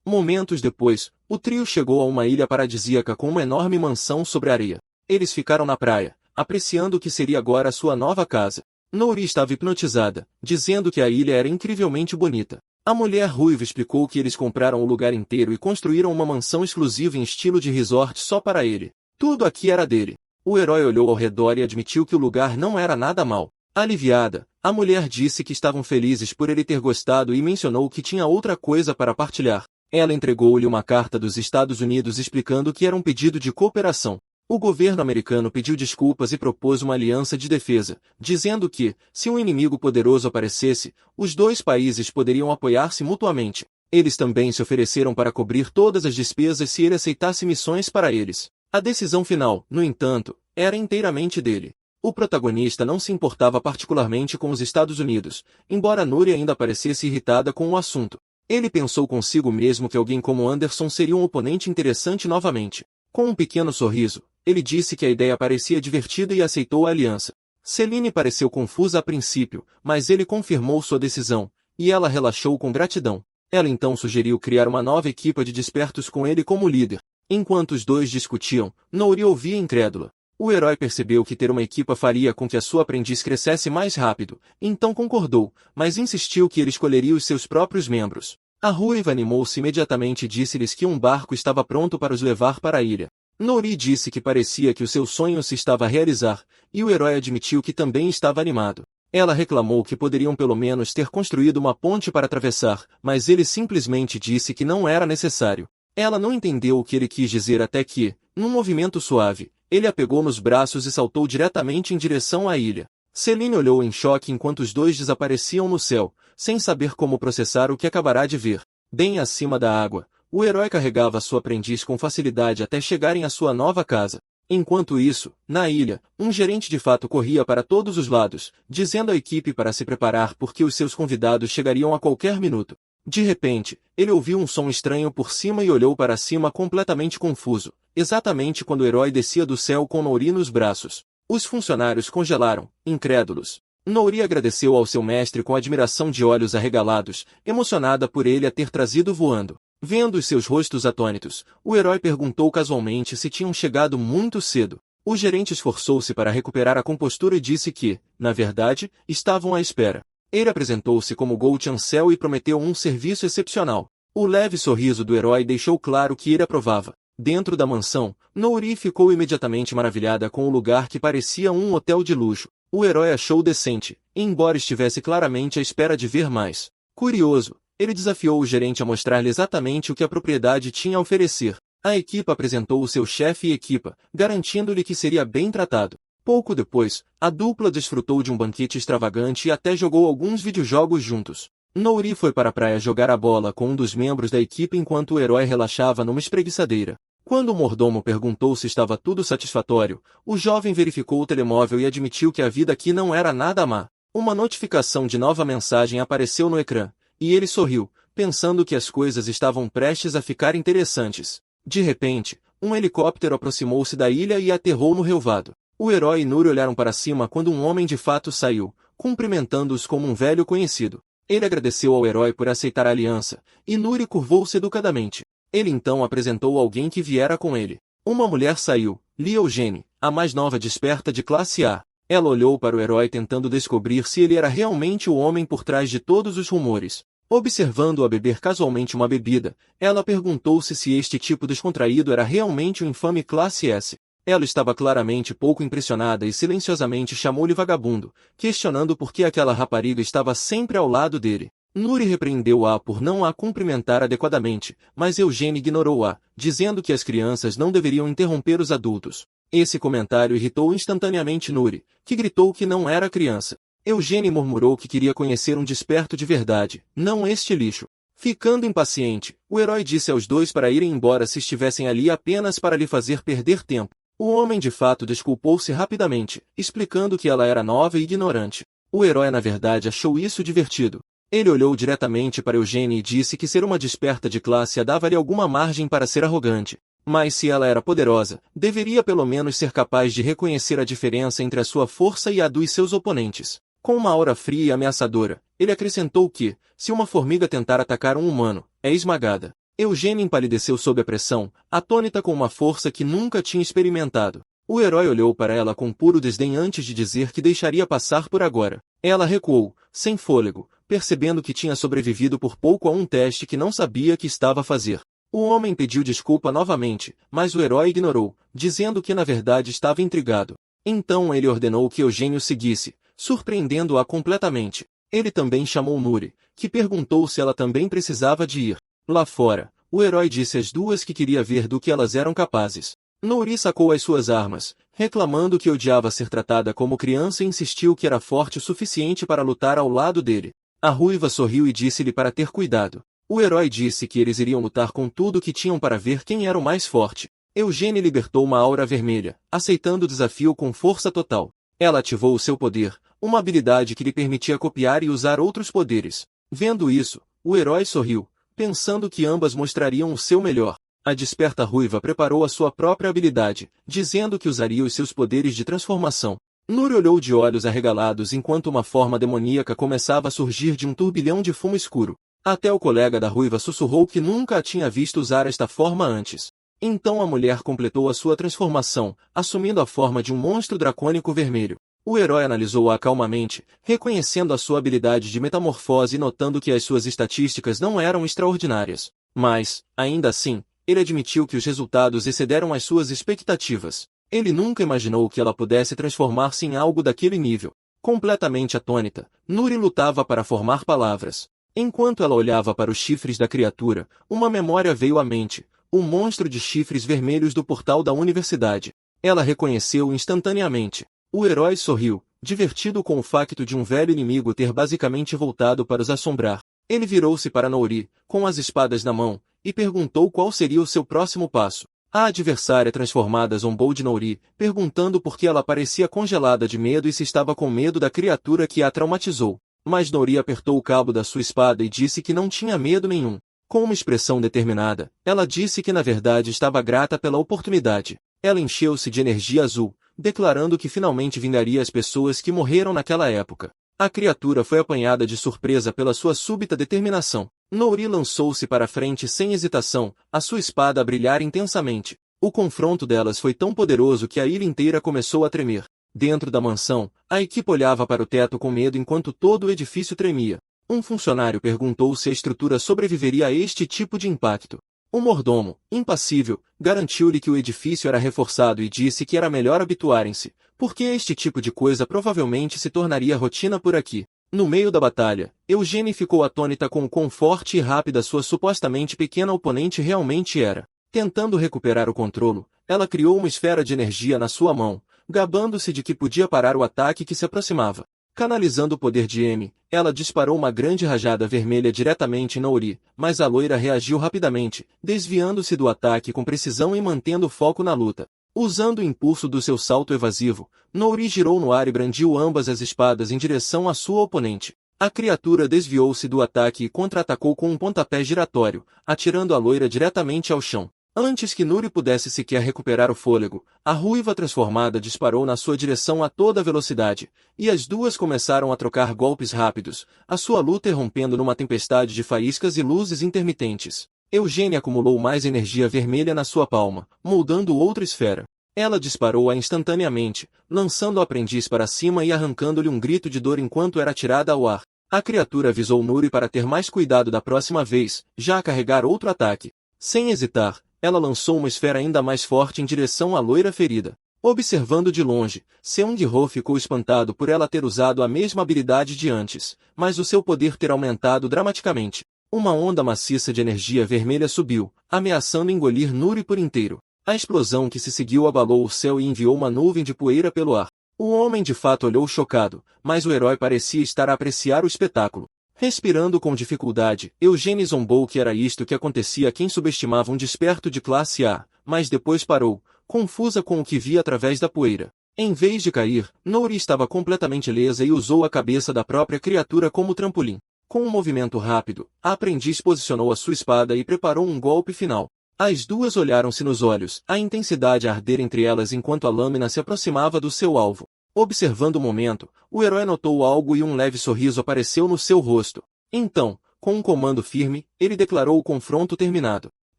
Momentos depois, o trio chegou a uma ilha paradisíaca com uma enorme mansão sobre a areia. Eles ficaram na praia, apreciando o que seria agora a sua nova casa. Nuri estava hipnotizada, dizendo que a ilha era incrivelmente bonita. A mulher ruiva explicou que eles compraram o lugar inteiro e construíram uma mansão exclusiva em estilo de resort só para ele. Tudo aqui era dele. O herói olhou ao redor e admitiu que o lugar não era nada mau. Aliviada, a mulher disse que estavam felizes por ele ter gostado e mencionou que tinha outra coisa para partilhar. Ela entregou-lhe uma carta dos Estados Unidos explicando que era um pedido de cooperação. O governo americano pediu desculpas e propôs uma aliança de defesa, dizendo que, se um inimigo poderoso aparecesse, os dois países poderiam apoiar-se mutuamente. Eles também se ofereceram para cobrir todas as despesas se ele aceitasse missões para eles. A decisão final, no entanto, era inteiramente dele. O protagonista não se importava particularmente com os Estados Unidos, embora Nuri ainda parecesse irritada com o assunto. Ele pensou consigo mesmo que alguém como Anderson seria um oponente interessante novamente. Com um pequeno sorriso, ele disse que a ideia parecia divertida e aceitou a aliança. Celine pareceu confusa a princípio, mas ele confirmou sua decisão, e ela relaxou com gratidão. Ela então sugeriu criar uma nova equipa de despertos com ele como líder. Enquanto os dois discutiam, Nuri ouvia incrédula. O herói percebeu que ter uma equipa faria com que a sua aprendiz crescesse mais rápido, então concordou, mas insistiu que ele escolheria os seus próprios membros. A ruiva animou-se imediatamente e disse-lhes que um barco estava pronto para os levar para a ilha. Nuri disse que parecia que o seu sonho se estava a realizar, e o herói admitiu que também estava animado. Ela reclamou que poderiam pelo menos ter construído uma ponte para atravessar, mas ele simplesmente disse que não era necessário. Ela não entendeu o que ele quis dizer até que, num movimento suave, ele a pegou nos braços e saltou diretamente em direção à ilha. Celine olhou em choque enquanto os dois desapareciam no céu, sem saber como processar o que acabará de ver. Bem acima da água, o herói carregava sua aprendiz com facilidade até chegarem à sua nova casa. Enquanto isso, na ilha, um gerente de fato corria para todos os lados, dizendo à equipe para se preparar porque os seus convidados chegariam a qualquer minuto. De repente, ele ouviu um som estranho por cima e olhou para cima completamente confuso, exatamente quando o herói descia do céu com Nuri nos braços. Os funcionários congelaram, incrédulos. Nuri agradeceu ao seu mestre com admiração de olhos arregalados, emocionada por ele a ter trazido voando. Vendo os seus rostos atônitos, o herói perguntou casualmente se tinham chegado muito cedo. O gerente esforçou-se para recuperar a compostura e disse que, na verdade, estavam à espera. Ele apresentou-se como Go Chancel e prometeu um serviço excepcional. O leve sorriso do herói deixou claro que ele aprovava. Dentro da mansão, Nuri ficou imediatamente maravilhada com o lugar que parecia um hotel de luxo. O herói achou decente, embora estivesse claramente à espera de ver mais. Curioso, ele desafiou o gerente a mostrar-lhe exatamente o que a propriedade tinha a oferecer. A equipa apresentou o seu chefe e equipa, garantindo-lhe que seria bem tratado. Pouco depois, a dupla desfrutou de um banquete extravagante e até jogou alguns videojogos juntos. Nuri foi para a praia jogar a bola com um dos membros da equipe enquanto o herói relaxava numa espreguiçadeira. Quando o mordomo perguntou se estava tudo satisfatório, o jovem verificou o telemóvel e admitiu que a vida aqui não era nada má. Uma notificação de nova mensagem apareceu no ecrã, e ele sorriu, pensando que as coisas estavam prestes a ficar interessantes. De repente, um helicóptero aproximou-se da ilha e aterrou no relvado. O herói e Nuri olharam para cima quando um homem de fato saiu, cumprimentando-os como um velho conhecido. Ele agradeceu ao herói por aceitar a aliança, e Nuri curvou-se educadamente. Ele então apresentou alguém que viera com ele. Uma mulher saiu, Lia Eugene, a mais nova desperta de classe A. Ela olhou para o herói tentando descobrir se ele era realmente o homem por trás de todos os rumores. Observando-o a beber casualmente uma bebida, ela perguntou-se se este tipo descontraído era realmente o infame classe S. Ela estava claramente pouco impressionada e silenciosamente chamou-lhe vagabundo, questionando por que aquela rapariga estava sempre ao lado dele. Nuri repreendeu-a por não a cumprimentar adequadamente, mas Eugene ignorou-a, dizendo que as crianças não deveriam interromper os adultos. Esse comentário irritou instantaneamente Nuri, que gritou que não era criança. Eugene murmurou que queria conhecer um desperto de verdade, não este lixo. Ficando impaciente, o herói disse aos dois para irem embora se estivessem ali apenas para lhe fazer perder tempo. O homem de fato desculpou-se rapidamente, explicando que ela era nova e ignorante. O herói na verdade achou isso divertido. Ele olhou diretamente para Eugênia e disse que ser uma desperta de classe a dava-lhe alguma margem para ser arrogante. Mas se ela era poderosa, deveria pelo menos ser capaz de reconhecer a diferença entre a sua força e a dos seus oponentes. Com uma aura fria e ameaçadora, ele acrescentou que, se uma formiga tentar atacar um humano, é esmagada. Eugênia empalideceu sob a pressão, atônita com uma força que nunca tinha experimentado. O herói olhou para ela com puro desdém antes de dizer que deixaria passar por agora. Ela recuou, sem fôlego, percebendo que tinha sobrevivido por pouco a um teste que não sabia que estava a fazer. O homem pediu desculpa novamente, mas o herói ignorou, dizendo que na verdade estava intrigado. Então ele ordenou que Eugênio seguisse, surpreendendo-a completamente. Ele também chamou Nuri, que perguntou se ela também precisava de ir. Lá fora, o herói disse às duas que queria ver do que elas eram capazes. Nuri sacou as suas armas, reclamando que odiava ser tratada como criança e insistiu que era forte o suficiente para lutar ao lado dele. A ruiva sorriu e disse-lhe para ter cuidado. O herói disse que eles iriam lutar com tudo que tinham para ver quem era o mais forte. Eugênia libertou uma aura vermelha, aceitando o desafio com força total. Ela ativou o seu poder, uma habilidade que lhe permitia copiar e usar outros poderes. Vendo isso, o herói sorriu, pensando que ambas mostrariam o seu melhor. A desperta ruiva preparou a sua própria habilidade, dizendo que usaria os seus poderes de transformação. Nuri olhou de olhos arregalados enquanto uma forma demoníaca começava a surgir de um turbilhão de fumo escuro. Até o colega da ruiva sussurrou que nunca a tinha visto usar esta forma antes. Então a mulher completou a sua transformação, assumindo a forma de um monstro dracônico vermelho. O herói analisou-a calmamente, reconhecendo a sua habilidade de metamorfose e notando que as suas estatísticas não eram extraordinárias. Mas, ainda assim, ele admitiu que os resultados excederam as suas expectativas. Ele nunca imaginou que ela pudesse transformar-se em algo daquele nível. Completamente atônita, Nuri lutava para formar palavras. Enquanto ela olhava para os chifres da criatura, uma memória veio à mente, o monstro de chifres vermelhos do portal da universidade. Ela reconheceu instantaneamente. O herói sorriu, divertido com o facto de um velho inimigo ter basicamente voltado para os assombrar. Ele virou-se para Nuri, com as espadas na mão, e perguntou qual seria o seu próximo passo. A adversária transformada zombou de Nuri, perguntando por que ela parecia congelada de medo e se estava com medo da criatura que a traumatizou. Mas Nuri apertou o cabo da sua espada e disse que não tinha medo nenhum. Com uma expressão determinada, ela disse que na verdade estava grata pela oportunidade. Ela encheu-se de energia azul, declarando que finalmente vingaria as pessoas que morreram naquela época. A criatura foi apanhada de surpresa pela sua súbita determinação. Nuri lançou-se para a frente sem hesitação, a sua espada a brilhar intensamente. O confronto delas foi tão poderoso que a ilha inteira começou a tremer. Dentro da mansão, a equipe olhava para o teto com medo enquanto todo o edifício tremia. Um funcionário perguntou se a estrutura sobreviveria a este tipo de impacto. O mordomo, impassível, garantiu-lhe que o edifício era reforçado e disse que era melhor habituarem-se, porque este tipo de coisa provavelmente se tornaria rotina por aqui. No meio da batalha, Eugênia ficou atônita com o quão forte e rápida sua supostamente pequena oponente realmente era. Tentando recuperar o controle, ela criou uma esfera de energia na sua mão, gabando-se de que podia parar o ataque que se aproximava. Canalizando o poder de M, ela disparou uma grande rajada vermelha diretamente em Nuri, mas a loira reagiu rapidamente, desviando-se do ataque com precisão e mantendo o foco na luta. Usando o impulso do seu salto evasivo, Nuri girou no ar e brandiu ambas as espadas em direção à sua oponente. A criatura desviou-se do ataque e contra-atacou com um pontapé giratório, atirando a loira diretamente ao chão. Antes que Nuri pudesse sequer recuperar o fôlego, a ruiva transformada disparou na sua direção a toda velocidade, e as duas começaram a trocar golpes rápidos, a sua luta irrompendo numa tempestade de faíscas e luzes intermitentes. Eugênia acumulou mais energia vermelha na sua palma, moldando outra esfera. Ela disparou-a instantaneamente, lançando o aprendiz para cima e arrancando-lhe um grito de dor enquanto era atirada ao ar. A criatura avisou Nuri para ter mais cuidado da próxima vez, já a carregar outro ataque. Sem hesitar, ela lançou uma esfera ainda mais forte em direção à loira ferida. Observando de longe, Seung-ho ficou espantado por ela ter usado a mesma habilidade de antes, mas o seu poder ter aumentado dramaticamente. Uma onda maciça de energia vermelha subiu, ameaçando engolir Nuri por inteiro. A explosão que se seguiu abalou o céu e enviou uma nuvem de poeira pelo ar. O homem de fato olhou chocado, mas o herói parecia estar a apreciar o espetáculo. Respirando com dificuldade, Eugênia zombou que era isto que acontecia a quem subestimava um desperto de classe A, mas depois parou, confusa com o que via através da poeira. Em vez de cair, Nouri estava completamente ilesa e usou a cabeça da própria criatura como trampolim. Com um movimento rápido, a aprendiz posicionou a sua espada e preparou um golpe final. As duas olharam-se nos olhos, a intensidade a arder entre elas enquanto a lâmina se aproximava do seu alvo. Observando o momento, o herói notou algo e um leve sorriso apareceu no seu rosto. Então, com um comando firme, ele declarou o confronto terminado.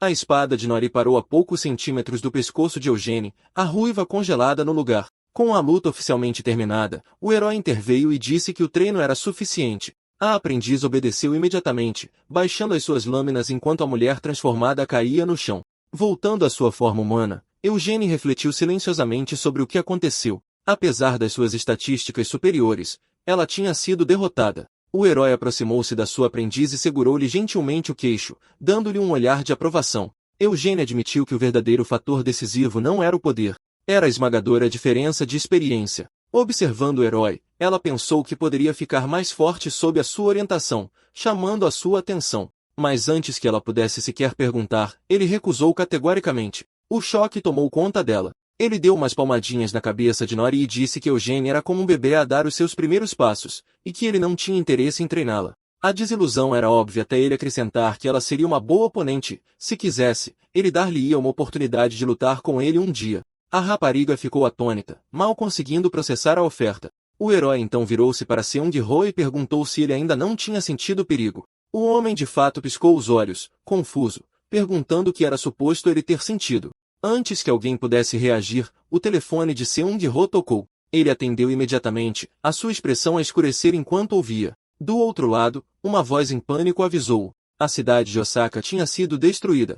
A espada de Nori parou a poucos centímetros do pescoço de Eugênia, a ruiva congelada no lugar. Com a luta oficialmente terminada, o herói interveio e disse que o treino era suficiente. A aprendiz obedeceu imediatamente, baixando as suas lâminas enquanto a mulher transformada caía no chão. Voltando à sua forma humana, Eugênia refletiu silenciosamente sobre o que aconteceu. Apesar das suas estatísticas superiores, ela tinha sido derrotada. O herói aproximou-se da sua aprendiz e segurou-lhe gentilmente o queixo, dando-lhe um olhar de aprovação. Eugênia admitiu que o verdadeiro fator decisivo não era o poder, era a esmagadora diferença de experiência. Observando o herói, ela pensou que poderia ficar mais forte sob a sua orientação, chamando a sua atenção. Mas antes que ela pudesse sequer perguntar, ele recusou categoricamente. O choque tomou conta dela. Ele deu umas palmadinhas na cabeça de Nori e disse que Eugênia era como um bebê a dar os seus primeiros passos, e que ele não tinha interesse em treiná-la. A desilusão era óbvia até ele acrescentar que ela seria uma boa oponente, se quisesse, ele dar-lhe-ia uma oportunidade de lutar com ele um dia. A rapariga ficou atônita, mal conseguindo processar a oferta. O herói então virou-se para Seung-ho e perguntou se ele ainda não tinha sentido perigo. O homem de fato piscou os olhos, confuso, perguntando o que era suposto ele ter sentido. Antes que alguém pudesse reagir, o telefone de Seung-ho tocou. Ele atendeu imediatamente, a sua expressão a escurecer enquanto ouvia. Do outro lado, uma voz em pânico avisou-o. A cidade de Osaka tinha sido destruída.